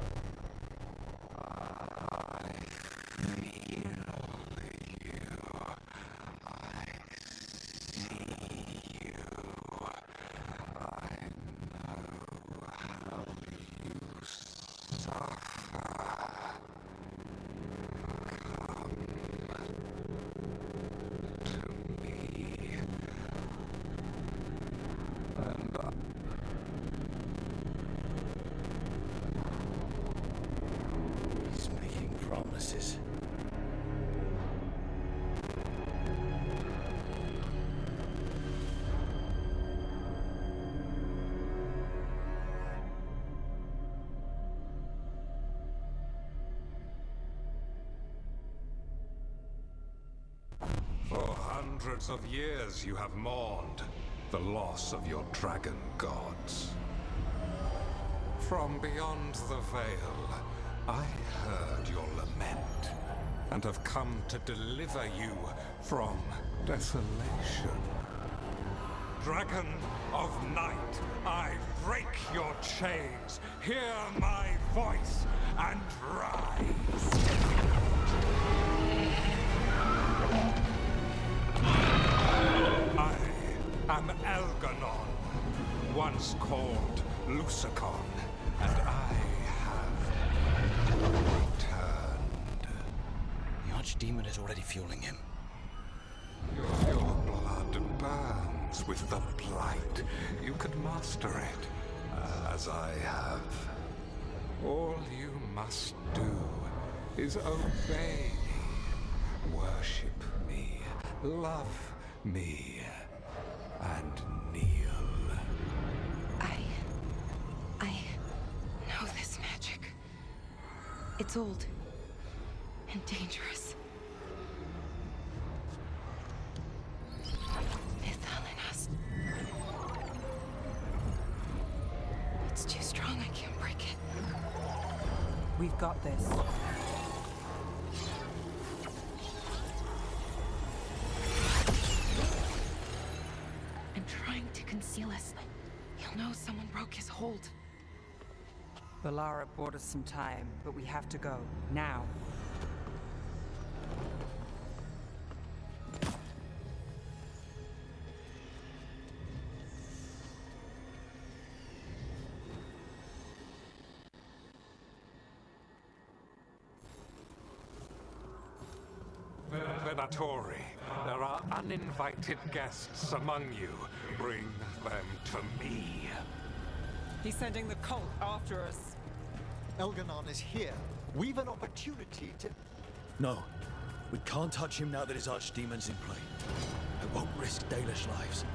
He's making promises. For hundreds of years you have mourned the loss of your dragon gods. From beyond the veil, I heard your lament, and have come to deliver you from desolation. Dragon of night, I break your chains. Hear my voice and rise. I am Elganon, once called Lusicon, and I have returned. The Archdemon is already fueling him. Your blood burns with the plight. You could master it, as I have. All you must do is obey me, worship me, love me, and kneel. I know this magic. It's old and dangerous. It's too strong, I can't break it. We've got this. I'm trying to conceal us. He'll know someone broke his hold. Valara bought us some time, but we have to go. Now. Venatori, there are uninvited guests among you. Bring them to me. He's sending the cult after us. Elganon is here. We've an opportunity to... No. We can't touch him now that his Archdemon's in play. I won't risk Dalish lives.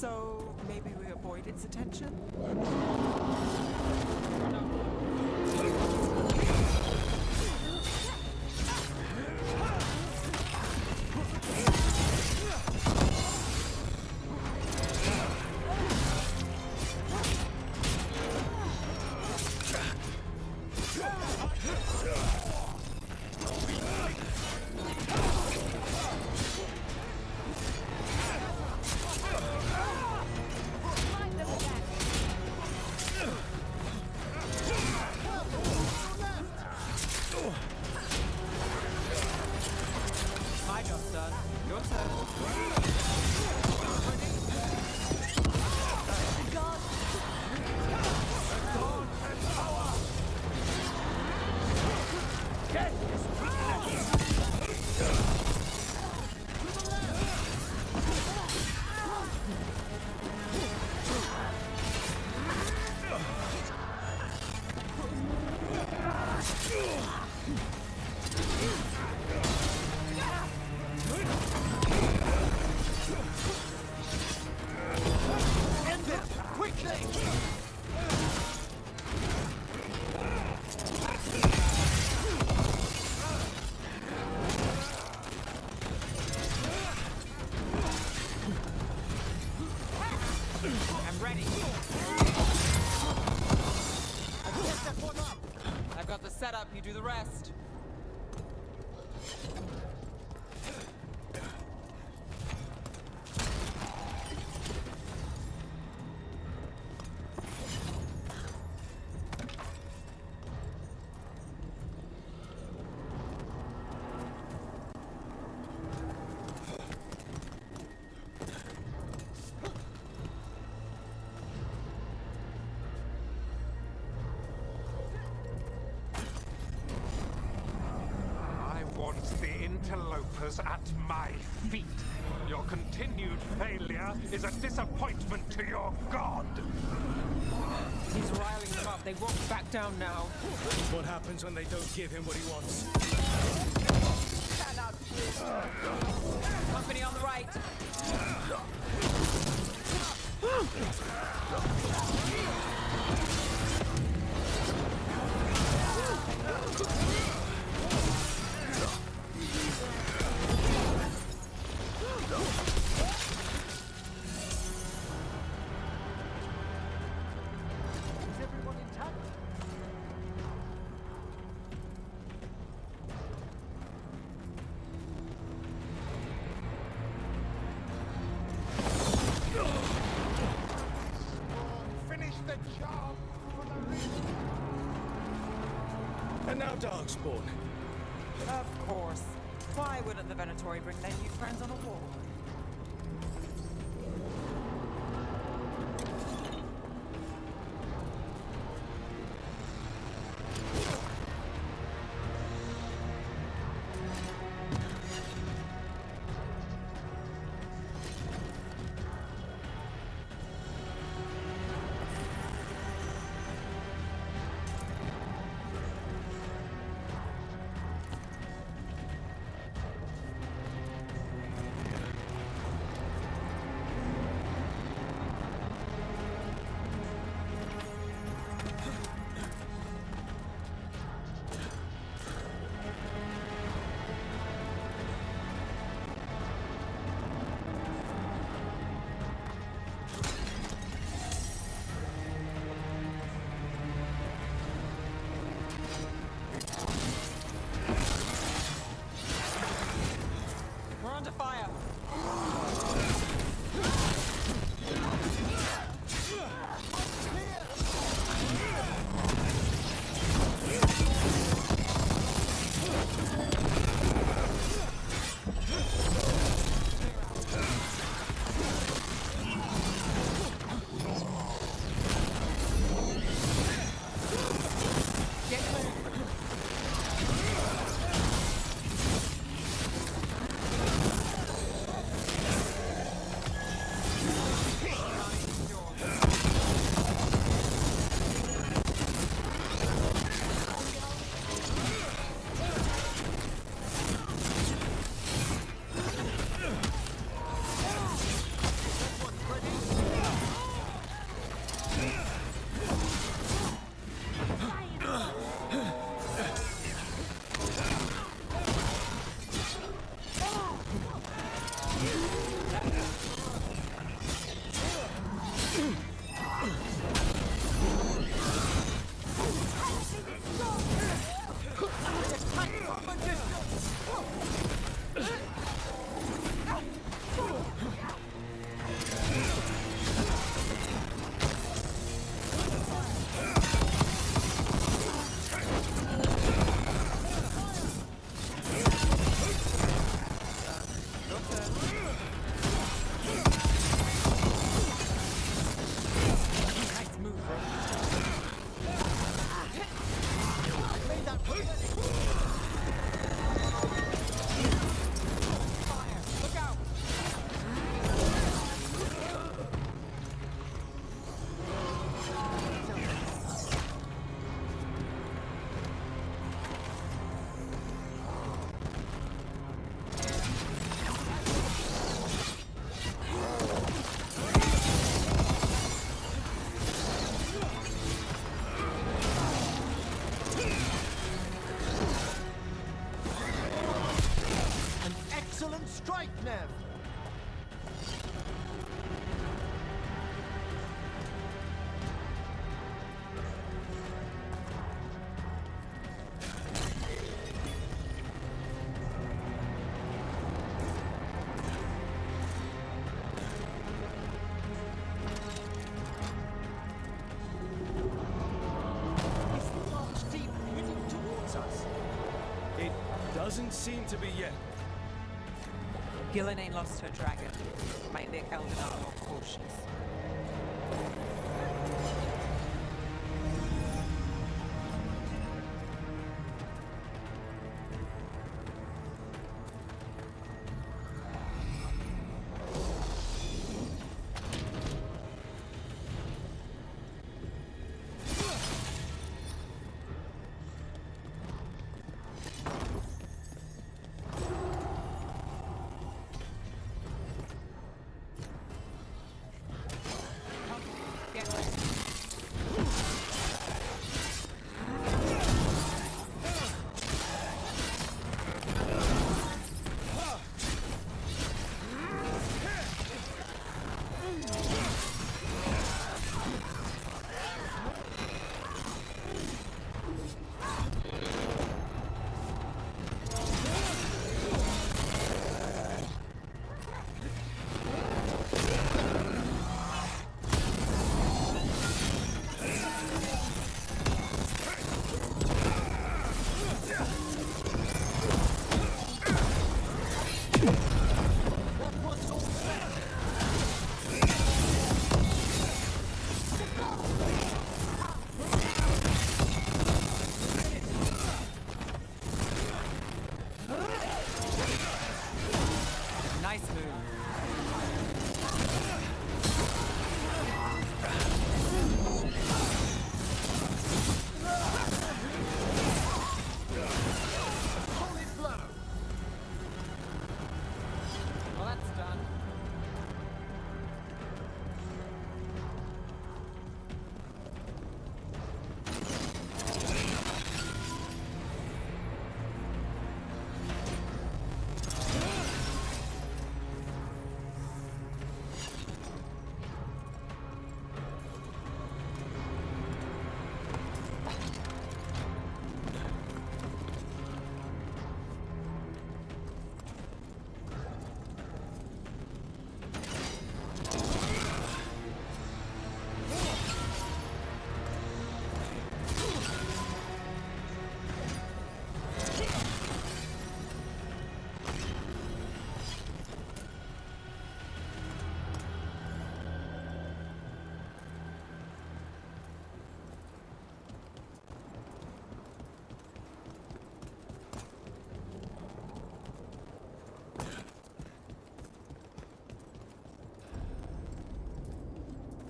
So maybe we avoid its attention? My job's done. Your turn. End them! Quickly! I'm ready. I've got the setup, you do the rest. I want the interlopers at my feet. Your continued failure is a disappointment to your god. He's riling them up. They won't back down now. What happens when they don't give him what he wants? Company on the right. Is everyone intact? Finish the job for the rich. And now Darkspawn. Of course. Why wouldn't the Venatori bring their new friends on a wall? seem to be yet. Gillen ain't lost her dragon. Might make elven are more cautious.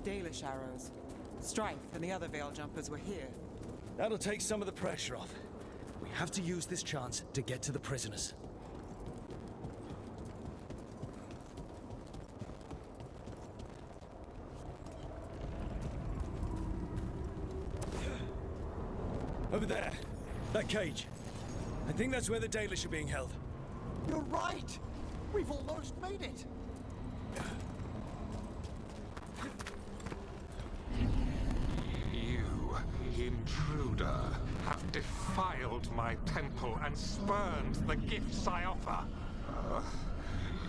Dalish arrows. Strife and the other Veil Jumpers were here. That'll take some of the pressure off. We have to use this chance to get to the prisoners. Over there. That cage. I think that's where the Dalish are being held. You're right! We've almost made it! You, intruder, have defiled my temple and spurned the gifts I offer.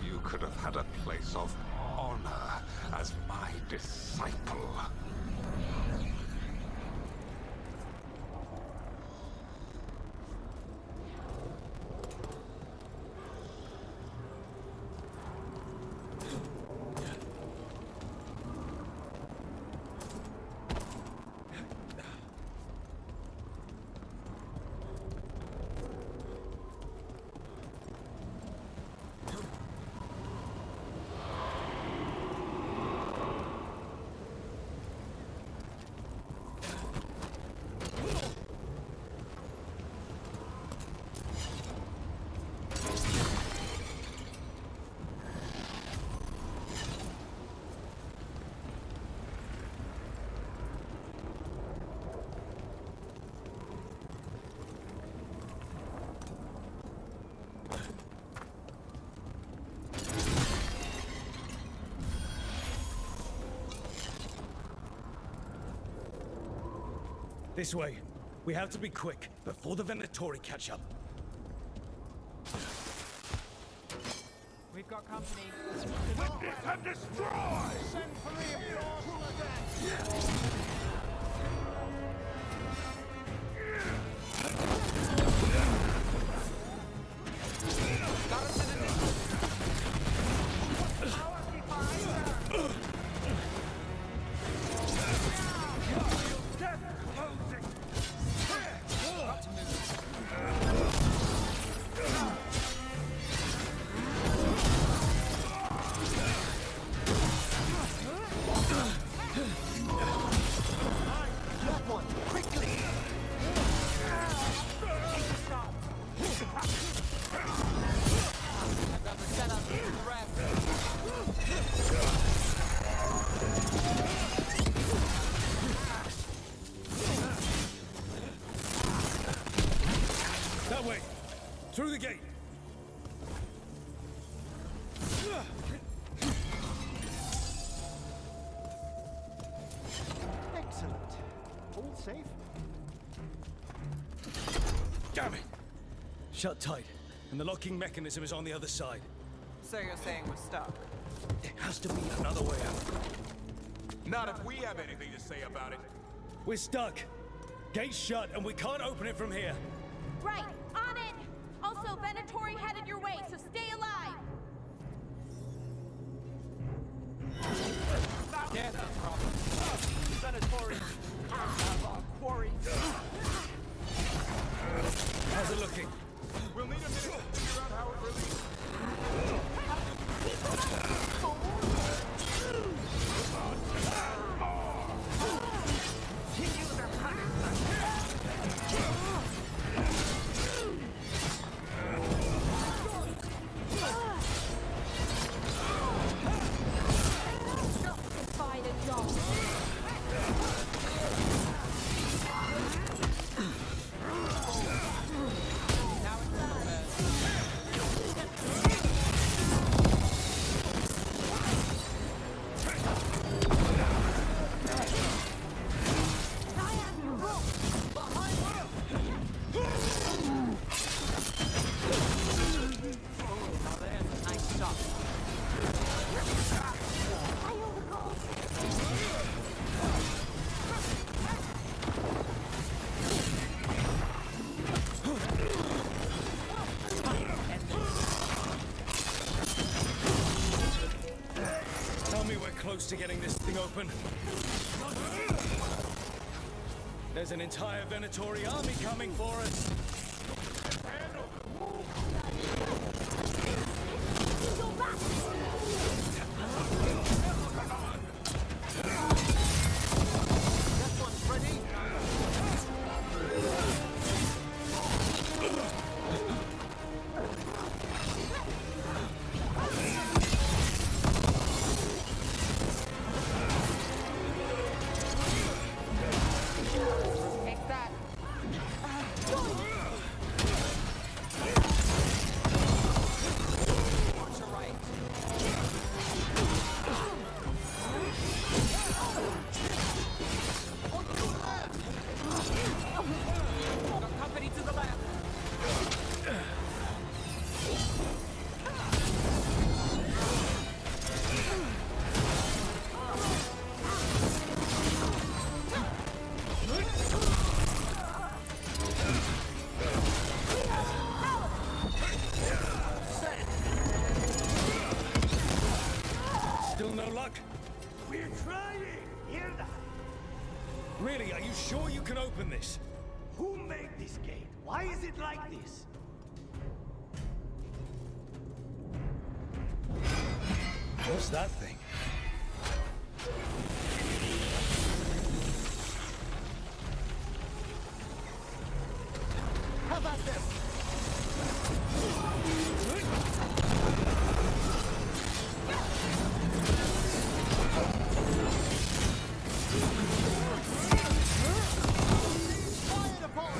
You could have had a place of honor as my disciple. This way. We have to be quick, before the Venatori catch up. We've got company. Witness and destroy! Send for reinforcements! That one, quickly! Another setup for the rest. That way! Through the gate! Excellent. All safe? Damn it! Shut tight, and the locking mechanism is on the other side. So you're saying we're stuck? There has to be another way out. Not if we have anything to say about it. We're stuck. Gate's shut, and we can't open it from here. Right, on it! Also, Venatori headed your way, so stay alive! There's the problem. Venatori have our quarry. How's it looking? We'll need a minute to figure out how it releases. Close to getting this thing open. There's an entire Venatori army coming for us. This one's ready. Take that. Watch your right. Got company to the left. Still no luck? We're trying! Hear that? Really, are you sure you can open this? Who made this gate? Why is it like this? What's that thing? How about this? Fire upon!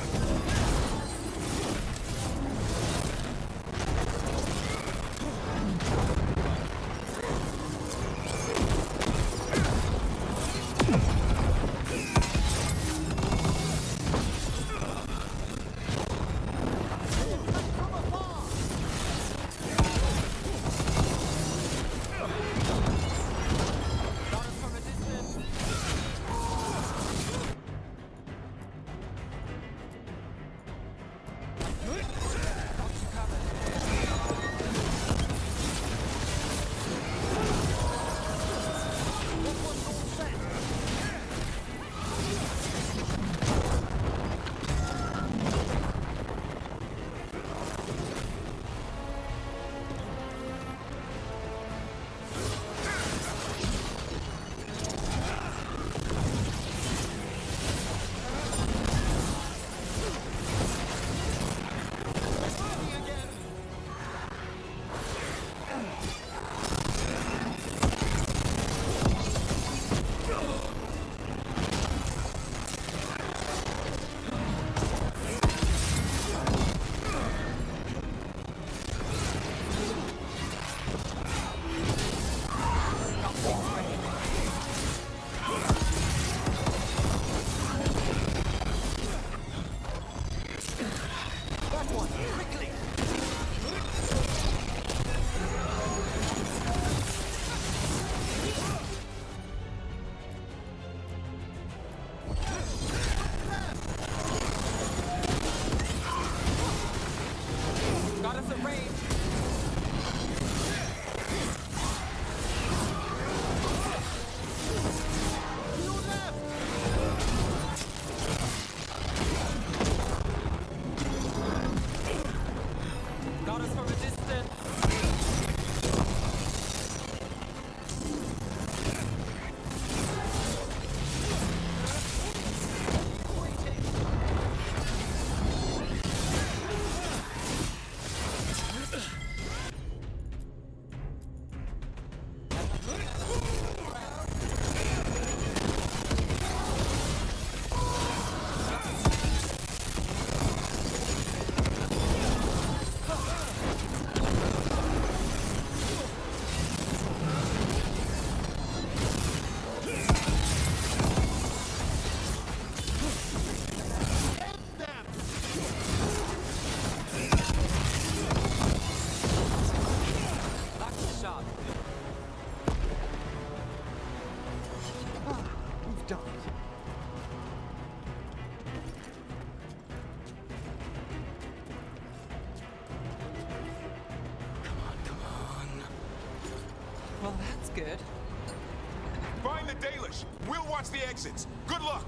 good. Find the Dalish. We'll watch the exits. Good luck.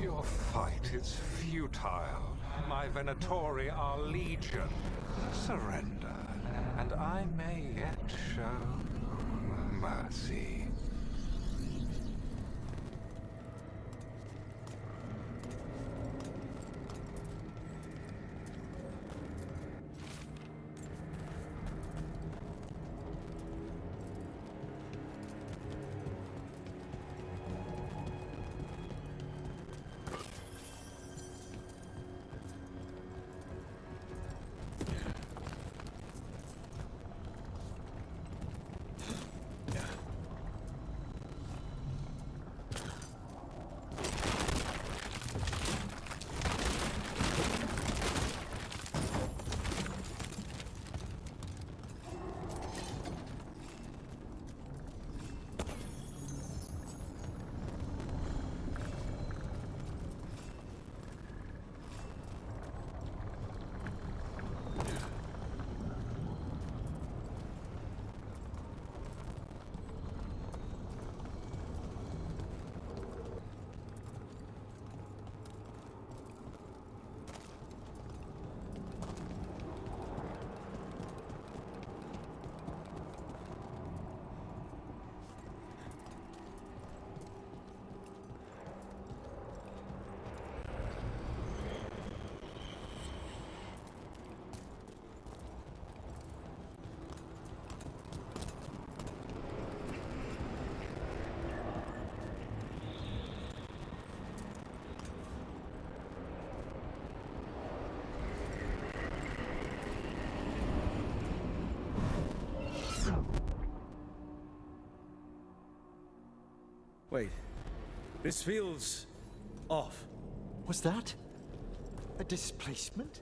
Your fight is futile. My Venatori are legion. Surrender, and I may yet show mercy. Wait. This feels off. Was that a displacement?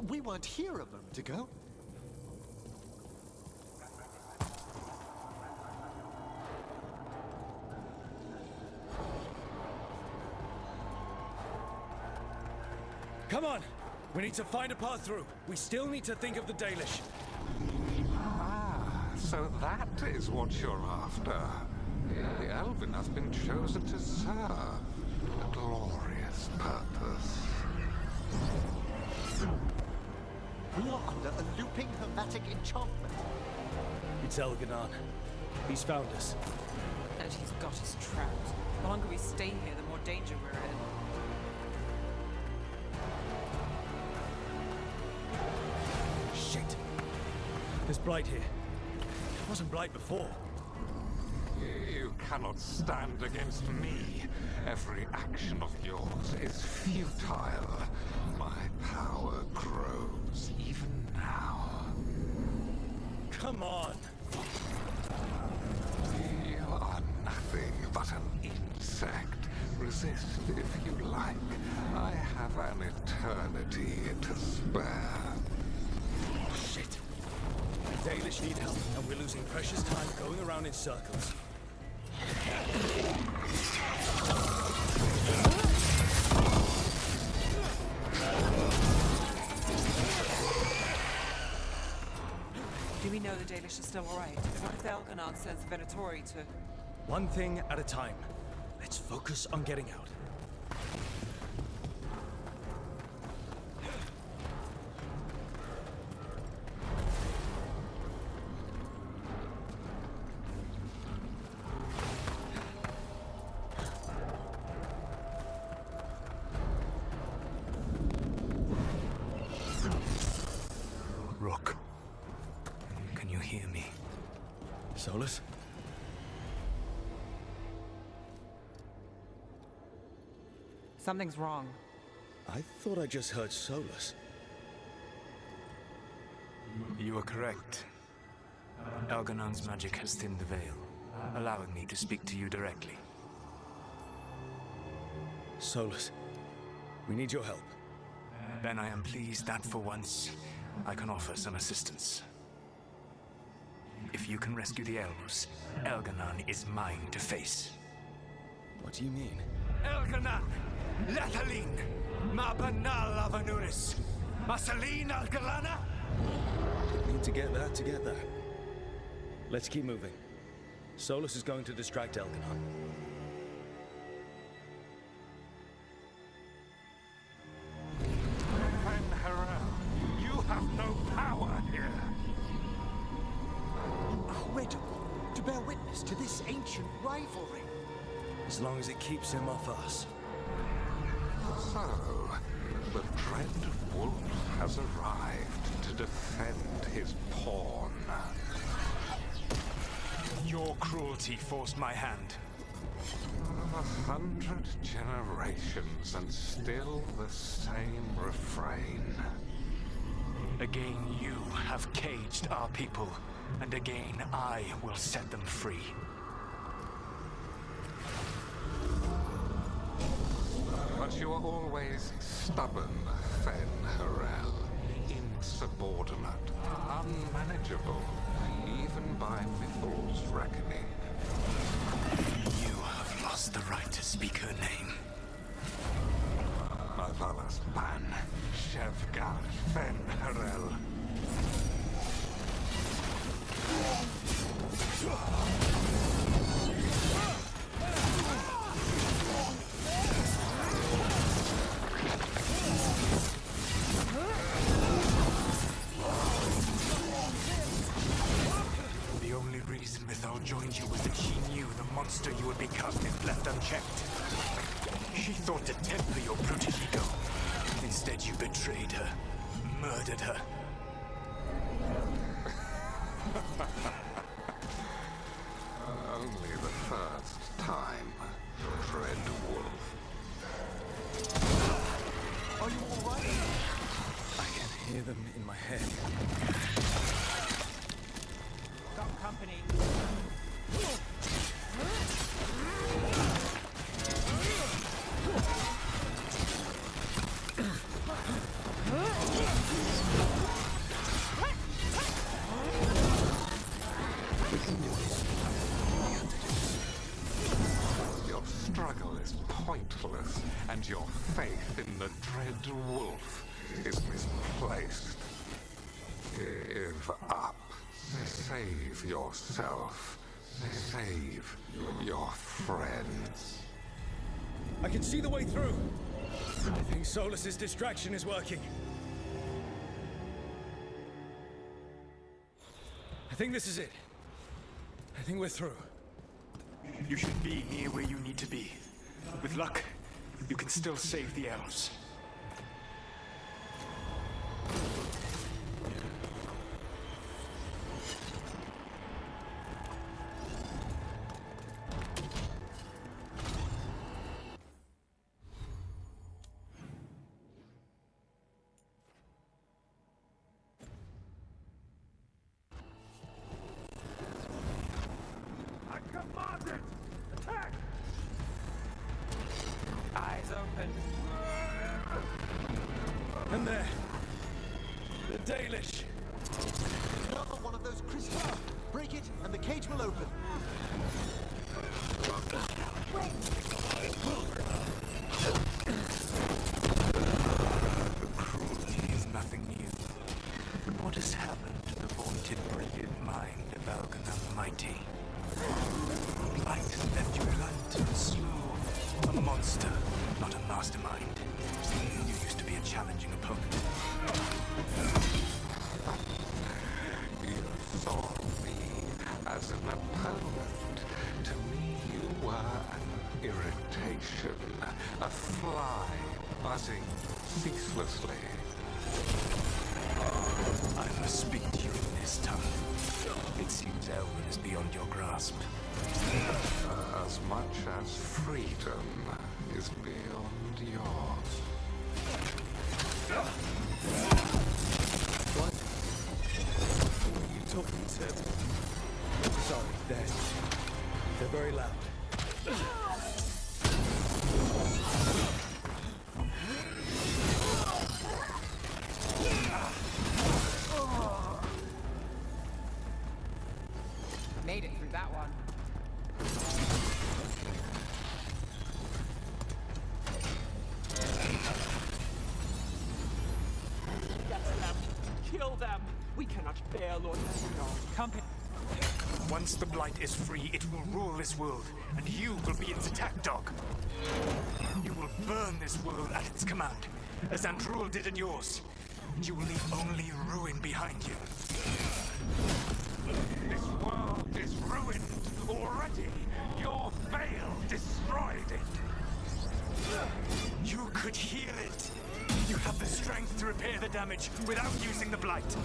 We weren't here a moment ago. Come on! We need to find a path through. We still need to think of the Dalish. Ah, so that is what you're after. The elven has been chosen to serve a glorious purpose. We are under a looping hermetic enchantment. It's Elganon. He's found us. And he's got us trapped. The longer we stay here, the more danger we're in. Shit! There's blight here. It wasn't blight before. You cannot stand against me. Every action of yours is futile. My power grows even now. Come on! You are nothing but an insect. Resist if you like. I have an eternity to spare. Shit! The Dalish need help, and we're losing precious time going around in circles. Do we know the Dalish are still alright? What if Elganon sends Venatori to... One thing at a time. Let's focus on getting out. Rook, can you hear me? Solas? Something's wrong. I thought I just heard Solas. You are correct. Elganon's magic has thinned the veil, allowing me to speak to you directly. Solas, we need your help. Then I am pleased that for once, I can offer some assistance. If you can rescue the elves, Elganon is mine to face. What do you mean? Elganon! Lathalin! Ma banal avanuris! Marceline Algalana? Didn't need to get that to get that. Let's keep moving. Solas is going to distract Elganon. Fen'Harel, you have no power here. Incredible to bear witness to this ancient rivalry. As long as it keeps him off us. So, the dread wolf has arrived to defend his pawn. Your cruelty forced my hand. 100 generations and still the same refrain. Again, you have caged our people, and again, I will set them free. But you are always stubborn, Fen'Harel. Insubordinate, unmanageable, even by Mythal's reckoning. You have lost the right to speak her name. Avalas Ban, Shevgar Fen'Harel. The only reason Mythal joined you was that she knew the monster you would become if left unchecked. She thought to temper your brutish ego. Instead, you betrayed her, murdered her. Only the first time, Dread Wolf. Are you all right? I can hear them in my head. Got company. Your struggle is pointless, and your faith in the Dread Wolf is misplaced. Give up. Save yourself. Save your friends. I can see the way through. I think Solas's distraction is working. I think this is it. I think we're through. You should be near where you need to be. With luck, you can still save the elves. Eyes open. And there. The Dalish. Another one of those crystals. Break it, and the cage will open. The cruelty is nothing new. But what has happened to the vaunted brilliant mind of Elganon the Mighty? Light left you blunt and slow. A monster, not a mastermind. You used to be a challenging opponent. You saw me as an opponent. To me, you were an irritation, a fly buzzing ceaselessly. I must speak to you in this tongue. It seems elven is beyond your grasp. As much as freedom is beyond yours. What? Are you talking to? Sorry, they're very loud. Made it through that one. There, Lord Veilguard. Come here. Once the Blight is free, it will rule this world, and you will be its attack dog. You will burn this world at its command, as Andrul did in yours. You will leave only ruin behind you. This world is ruined already. Your veil destroyed it. You could heal it. You have the strength to repair the damage without using the Blight.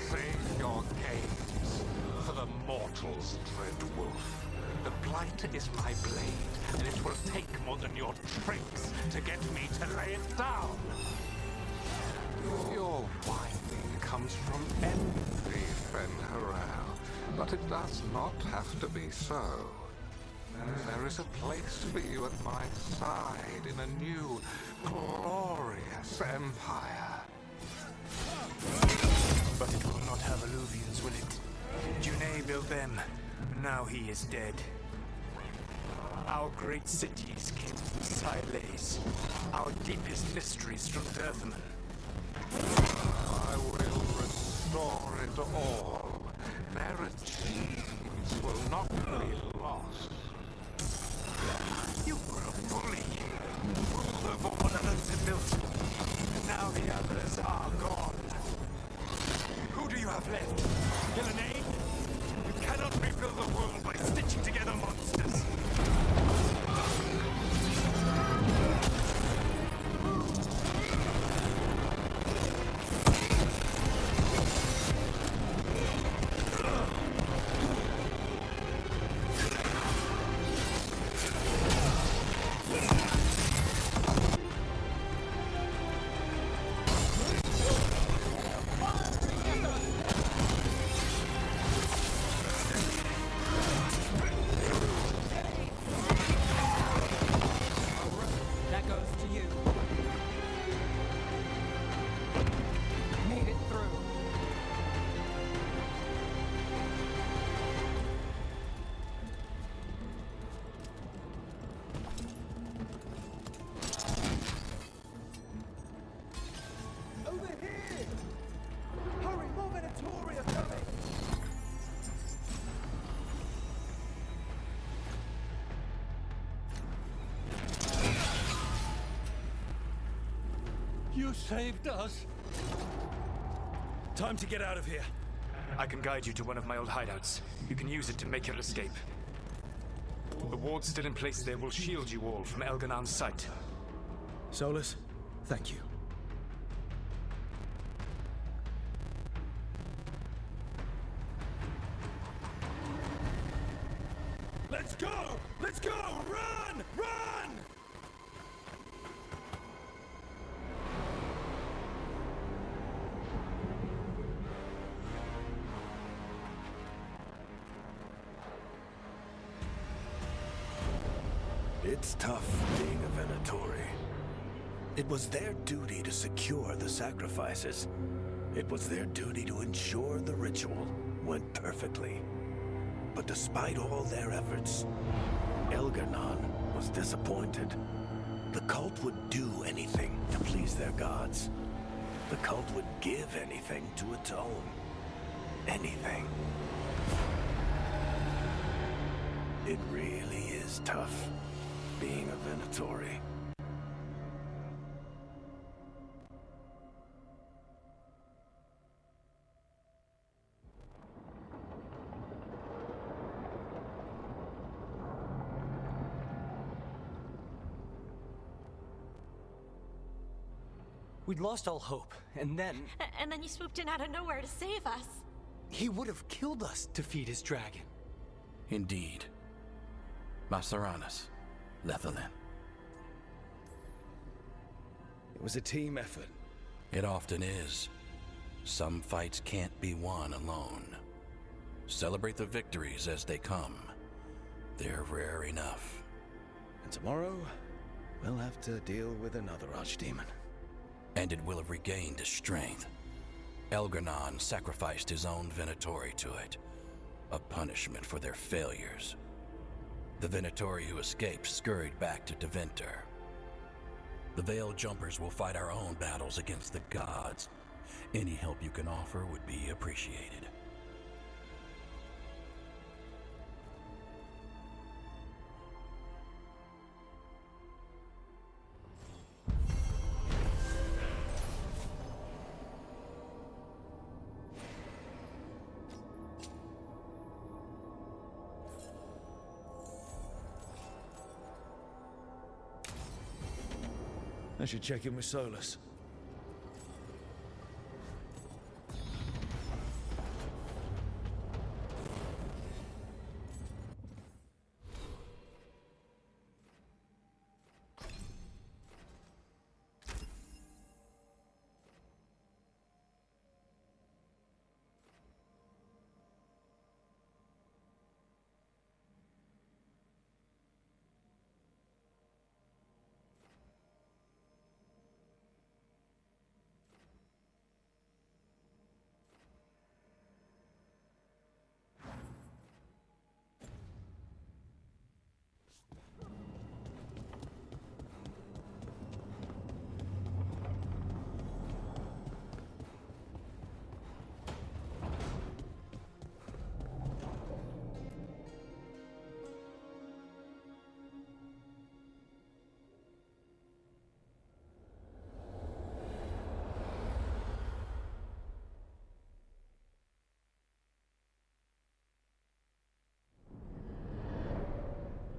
Save your games for the mortals, Dread Wolf. The Blight is my blade, and it will take more than your tricks to get me to lay it down. Your whining comes from envy, Fen'Harel, but it does not have to be so. There is a place for you at my side in a new, glorious empire. But it will not have Eluvians, will it? Junei built them, and now he is dead. Our great cities came from Siles, our deepest mysteries from Earthmen. I will restore it all. Their achievements will not be lost. You were a bully. Ruler for what others had built. And now the others are gone. Who do you have left? Yelena? You cannot rebuild the world by stitching together monsters. You saved us. Time to get out of here. I can guide you to one of my old hideouts. You can use it to make your escape. The wards still in place there will shield you all from Elganon's sight. Solas, thank you. Let's go! Let's go! Run! Run! It's tough being a Venatori. It was their duty to secure the sacrifices. It was their duty to ensure the ritual went perfectly. But despite all their efforts, Elganon was disappointed. The cult would do anything to please their gods. The cult would give anything to atone. Anything. It really is tough being a Venatori. We'd lost all hope, and then... And then you swooped in out of nowhere to save us. He would have killed us to feed his dragon. Indeed. Masaranas, Lethalin. It was a team effort. It often is. Some fights can't be won alone. Celebrate the victories as they come. They're rare enough. And tomorrow, we'll have to deal with another archdemon. And it will have regained its strength. Elganon sacrificed his own Venatori to it. A punishment for their failures. The Venatori who escaped scurried back to Deventer. The Veil Jumpers will fight our own battles against the gods. Any help you can offer would be appreciated. I should check in with Solas.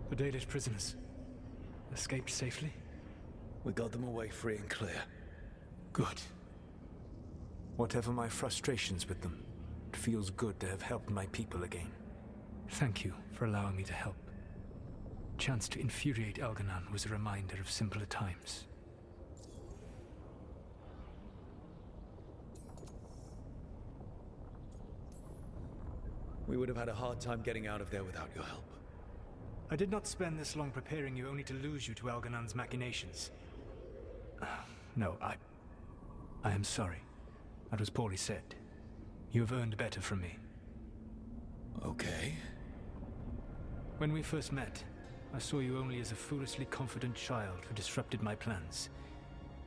The Dalish prisoners escaped safely? We got them away free and clear. Good. Whatever my frustrations with them, it feels good to have helped my people again. Thank you for allowing me to help. Chance to infuriate Elganan was a reminder of simpler times. We would have had a hard time getting out of there without your help. I did not spend this long preparing you only to lose you to Elganan's machinations. No, I am sorry. That was poorly said. You have earned better from me. Okay. When we first met, I saw you only as a foolishly confident child who disrupted my plans.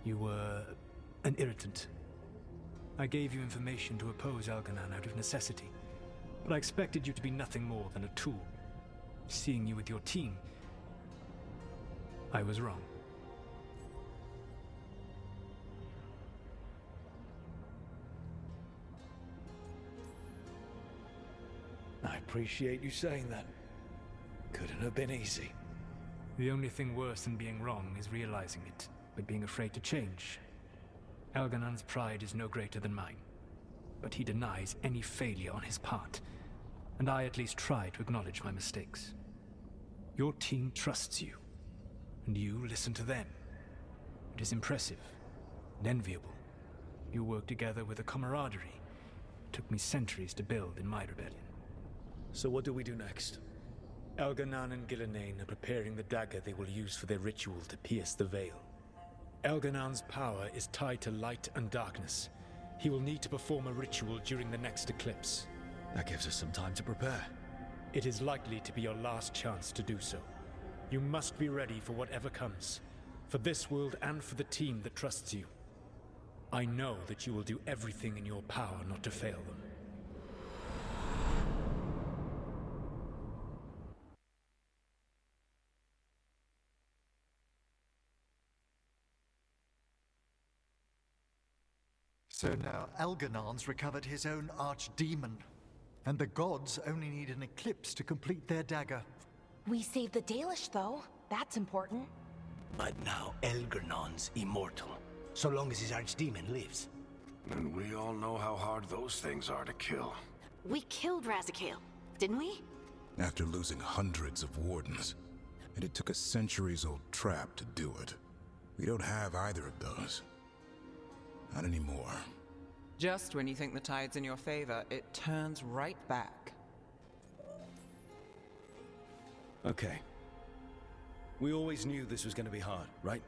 You were an irritant. I gave you information to oppose Elganan out of necessity, but I expected you to be nothing more than a tool. Seeing you with your team, I was wrong. I appreciate you saying that. Couldn't have been easy. The only thing worse than being wrong is realizing it, but being afraid to change. Elganan's pride is no greater than mine, but he denies any failure on his part, and I at least try to acknowledge my mistakes. Your team trusts you, and you listen to them. It is impressive and enviable. You work together with a camaraderie it took me centuries to build in my rebellion. So what do we do next? Elganan and Gillenane are preparing the dagger they will use for their ritual to pierce the veil. Elganan's power is tied to light and darkness. He will need to perform a ritual during the next eclipse. That gives us some time to prepare. It is likely to be your last chance to do so. You must be ready for whatever comes, for this world and for the team that trusts you. I know that you will do everything in your power not to fail them. So now Elganan's recovered his own archdemon, and the gods only need an eclipse to complete their dagger. We saved the Dalish, though. That's important. But now Elganan's immortal, so long as his archdemon lives. And we all know how hard those things are to kill. We killed Razikale, didn't we? After losing hundreds of wardens, and it took a centuries-old trap to do it. We don't have either of those. Not anymore. Just when you think the tide's in your favor, it turns right back. Okay. We always knew this was going to be hard, right?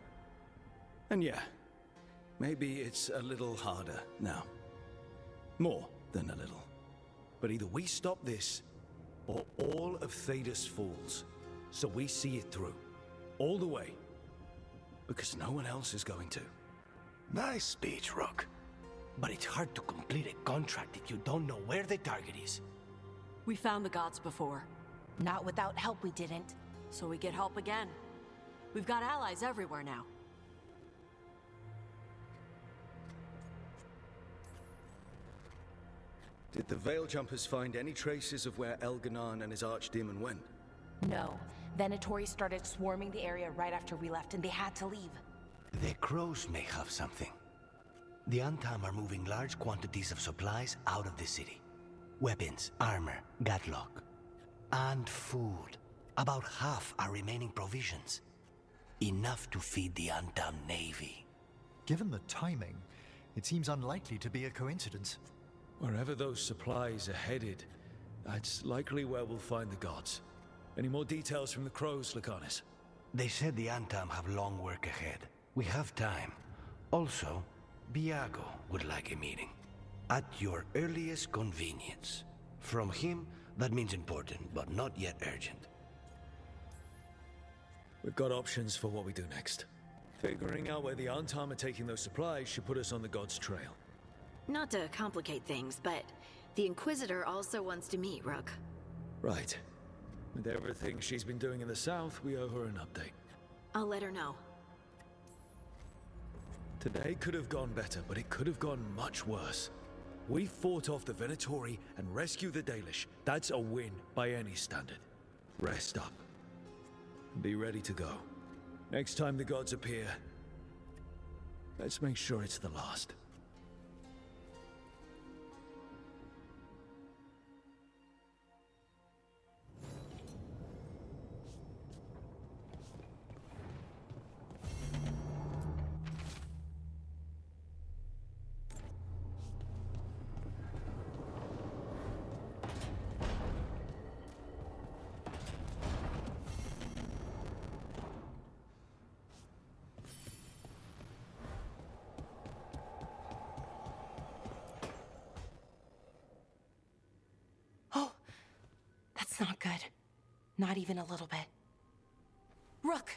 And yeah, maybe it's a little harder now. More than a little. But either we stop this, or all of Thedas falls. So we see it through. All the way. because no one else is going to. Nice speech, Rook. But it's hard to complete a contract if you don't know where the target is. We found the gods before. Not without help, we didn't. So we get help again. We've got allies everywhere now. Did the Veil Jumpers find any traces of where Elganon and his archdemon went? No. Venatori started swarming the area right after we left, and they had to leave. The crows may have something. The Antam are moving large quantities of supplies out of the city. Weapons, armor, gatlock. And food. About half are remaining provisions. Enough to feed the Antam navy. Given the timing, it seems unlikely to be a coincidence. Wherever those supplies are headed, that's likely where we'll find the gods. Any more details from the crows, Lycanis? They said the Antam have long work ahead. We have time. Also, Biago would like a meeting. At your earliest convenience. From him, that means important, but not yet urgent. We've got options for what we do next. Figuring out where the Antam are taking those supplies should put us on the gods' trail. Not to complicate things, but the Inquisitor also wants to meet Rook. Right. With everything she's been doing in the south, we owe her an update. I'll let her know. Today could have gone better, but it could have gone much worse. We fought off the Venatori and rescued the Dalish. That's a win by any standard. Rest up. Be ready to go. Next time the gods appear, let's make sure it's the last. Not good. Not even a little bit. Rook,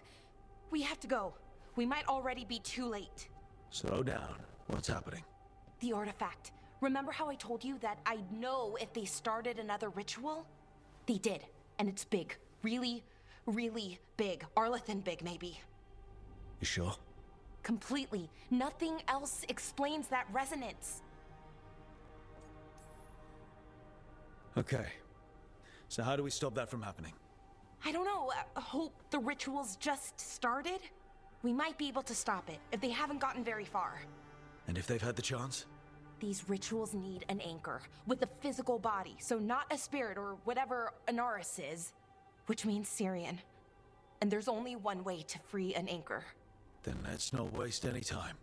we have to go. We might already be too late. Slow down. What's happening? The artifact. Remember how I told you that I'd know if they started another ritual? They did, and it's big. Really, really big. Arlathan big, maybe. You sure? Completely. Nothing else explains that resonance. Okay. So how do we stop that from happening? I don't know. Hope the ritual's just started? We might be able to stop it, if they haven't gotten very far. And if they've had the chance? These rituals need an anchor, with a physical body, so not a spirit or whatever Anaris is, which means Syrian. And there's only one way to free an anchor. Then let's not waste any time.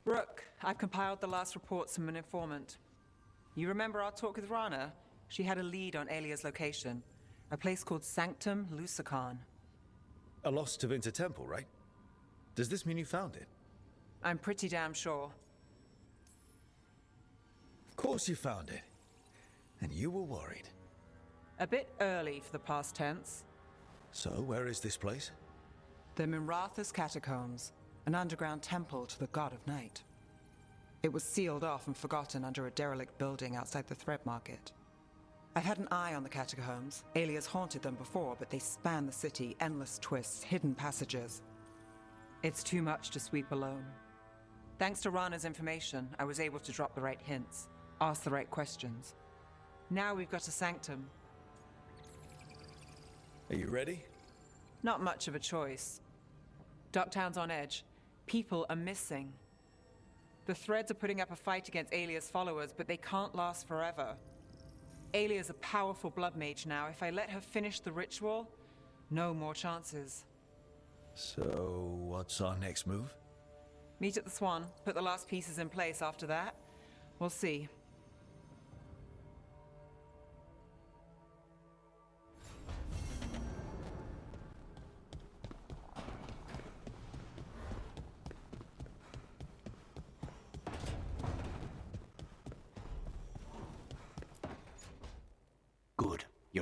Rook, I've compiled the last reports from an informant. You remember our talk with Rana? She had a lead on Alia's location. A place called Sanctum Lucican. A lost Tevinter temple, right? Does this mean you found it? I'm pretty damn sure. Of course you found it. And you were worried. A bit early for the past tense. So, where is this place? The Minratha's Catacombs, an underground temple to the god of night. It was sealed off and forgotten under a derelict building outside the Thread Market. I've had an eye on the catacombs. Alias haunted them before, but they span the city, endless twists, hidden passages. It's too much to sweep alone. Thanks to Rana's information, I was able to drop the right hints, ask the right questions. Now we've got a sanctum. Are you ready? Not much of a choice. Docktown's on edge. People are missing. The Threads are putting up a fight against Alia's followers, but they can't last forever. Alia's a powerful blood mage now. If I let her finish the ritual, no more chances. So, what's our next move? Meet at the Swan, put the last pieces in place after that. We'll see.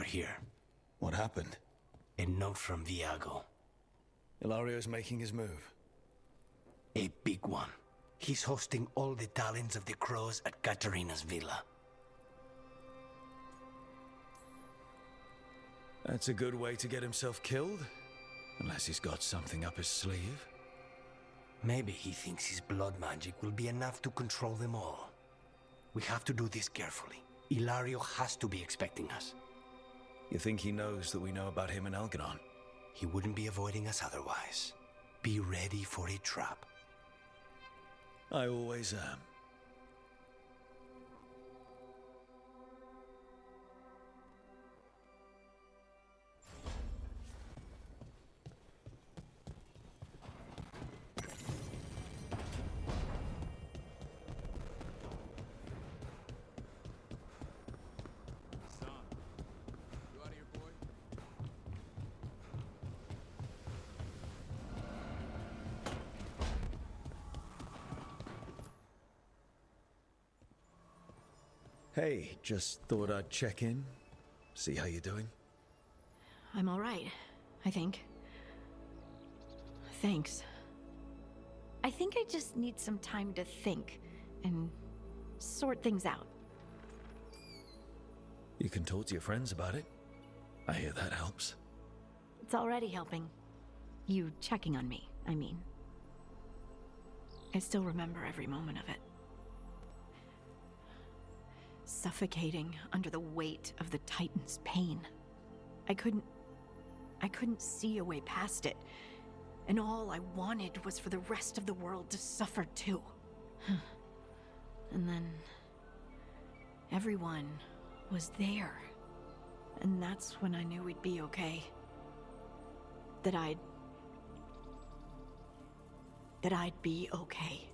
here. What happened? A note from Viago. Ilario's making his move. A big one. He's hosting all the talents of the crows at Katarina's villa. That's a good way to get himself killed. Unless he's got something up his sleeve. Maybe he thinks his blood magic will be enough to control them all. We have to do this carefully. Ilario has to be expecting us. You think he knows that we know about him and Elganon? He wouldn't be avoiding us otherwise. Be ready for a trap. I always am. Hey, just thought I'd check in, see how you're doing. I'm all right, I think. Thanks. I think I just need some time to think and sort things out. You can talk to your friends about it. I hear that helps. It's already helping. You checking on me, I mean. I still remember every moment of it. Suffocating under the weight of the Titan's pain. I couldn't see a way past it. And all I wanted was for the rest of the world to suffer too. And then everyone was there. And that's when I knew we'd be okay. That I'd be okay.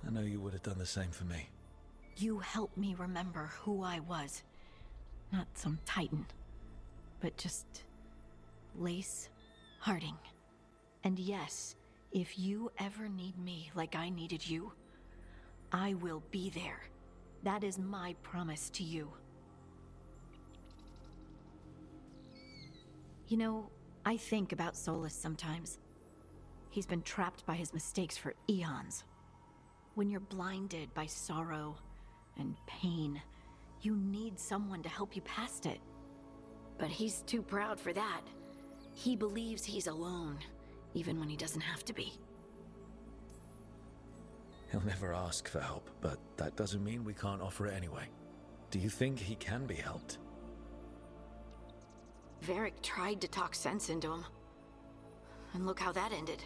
I know you would have done the same for me. You helped me remember who I was. Not some Titan, but just Lace Harding. And yes, if you ever need me like I needed you, I will be there. That is my promise to you. You know, I think about Solas sometimes. He's been trapped by his mistakes for eons. When you're blinded by sorrow and pain, you need someone to help you past it. But he's too proud for that. He believes he's alone, even when he doesn't have to be. He'll never ask for help, but that doesn't mean we can't offer it anyway. Do you think he can be helped? Varric tried to talk sense into him. And look how that ended.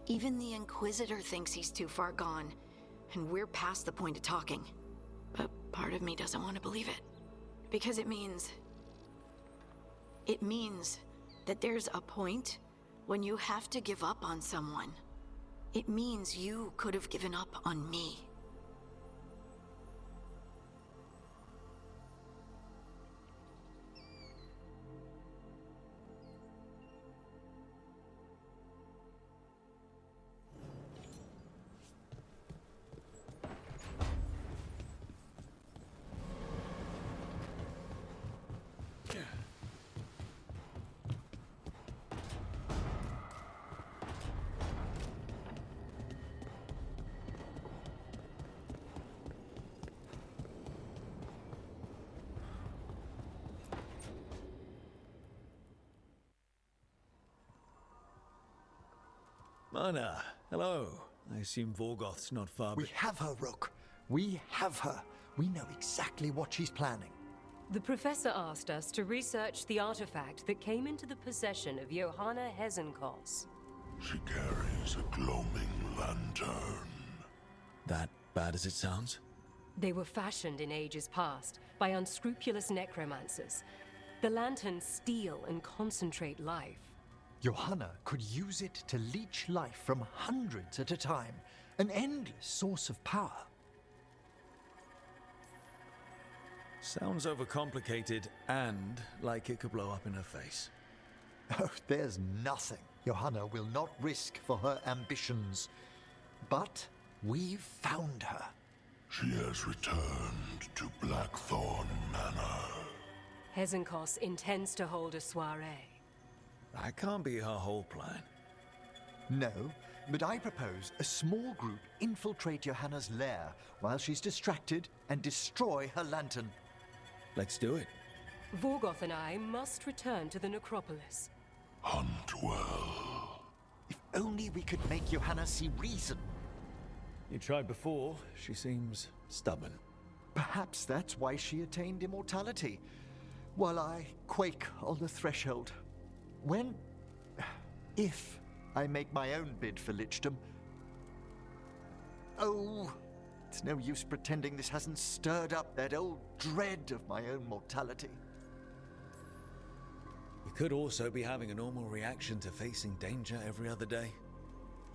Even the Inquisitor thinks he's too far gone, and we're past the point of talking. But part of me doesn't want to believe it. Because it means that there's a point when you have to give up on someone. It means you could have given up on me. Mana, hello. I assume Vorgoth's not far. We have her, Rook. We have her. We know exactly what she's planning. The professor asked us to research the artifact that came into the possession of Johanna Hezenkos. She carries a gloaming lantern. That bad as it sounds? They were fashioned in ages past by unscrupulous necromancers. The lanterns steal and concentrate life. Johanna could use it to leech life from hundreds at a time. An endless source of power. Sounds overcomplicated and like it could blow up in her face. Oh, there's nothing Johanna will not risk for her ambitions. But we've found her. She has returned to Blackthorn Manor. Hezenkos intends to hold a soiree. That can't be her whole plan. No, but I propose a small group infiltrate Johanna's lair while she's distracted and destroy her lantern. Let's do it. Vorgoth and I must return to the necropolis. Hunt well. If only we could make Johanna see reason. You tried before. She seems stubborn. Perhaps that's why she attained immortality, while I quake on the threshold. If I make my own bid for lichdom. Oh, it's no use pretending this hasn't stirred up that old dread of my own mortality. You could also be having a normal reaction to facing danger every other day.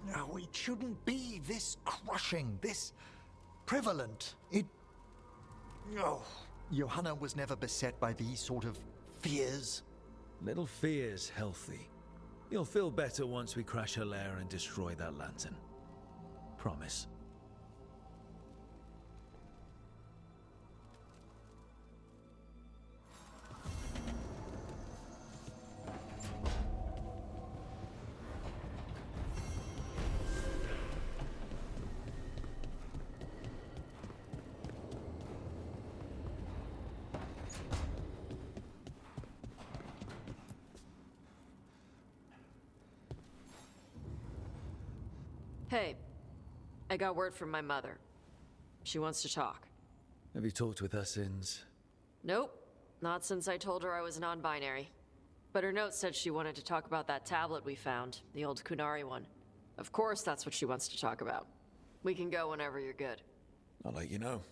No, it shouldn't be this crushing, this prevalent. No. Johanna was never beset by these sort of fears. Little fear's healthy. You'll feel better once we crash her lair and destroy that lantern. Promise. Hey, I got word from my mother. She wants to talk. Have you talked with her since? Nope, not since I told her I was non-binary. But her note said she wanted to talk about that tablet we found, the old Kunari one. Of course that's what she wants to talk about. We can go whenever you're good. I'll let you know.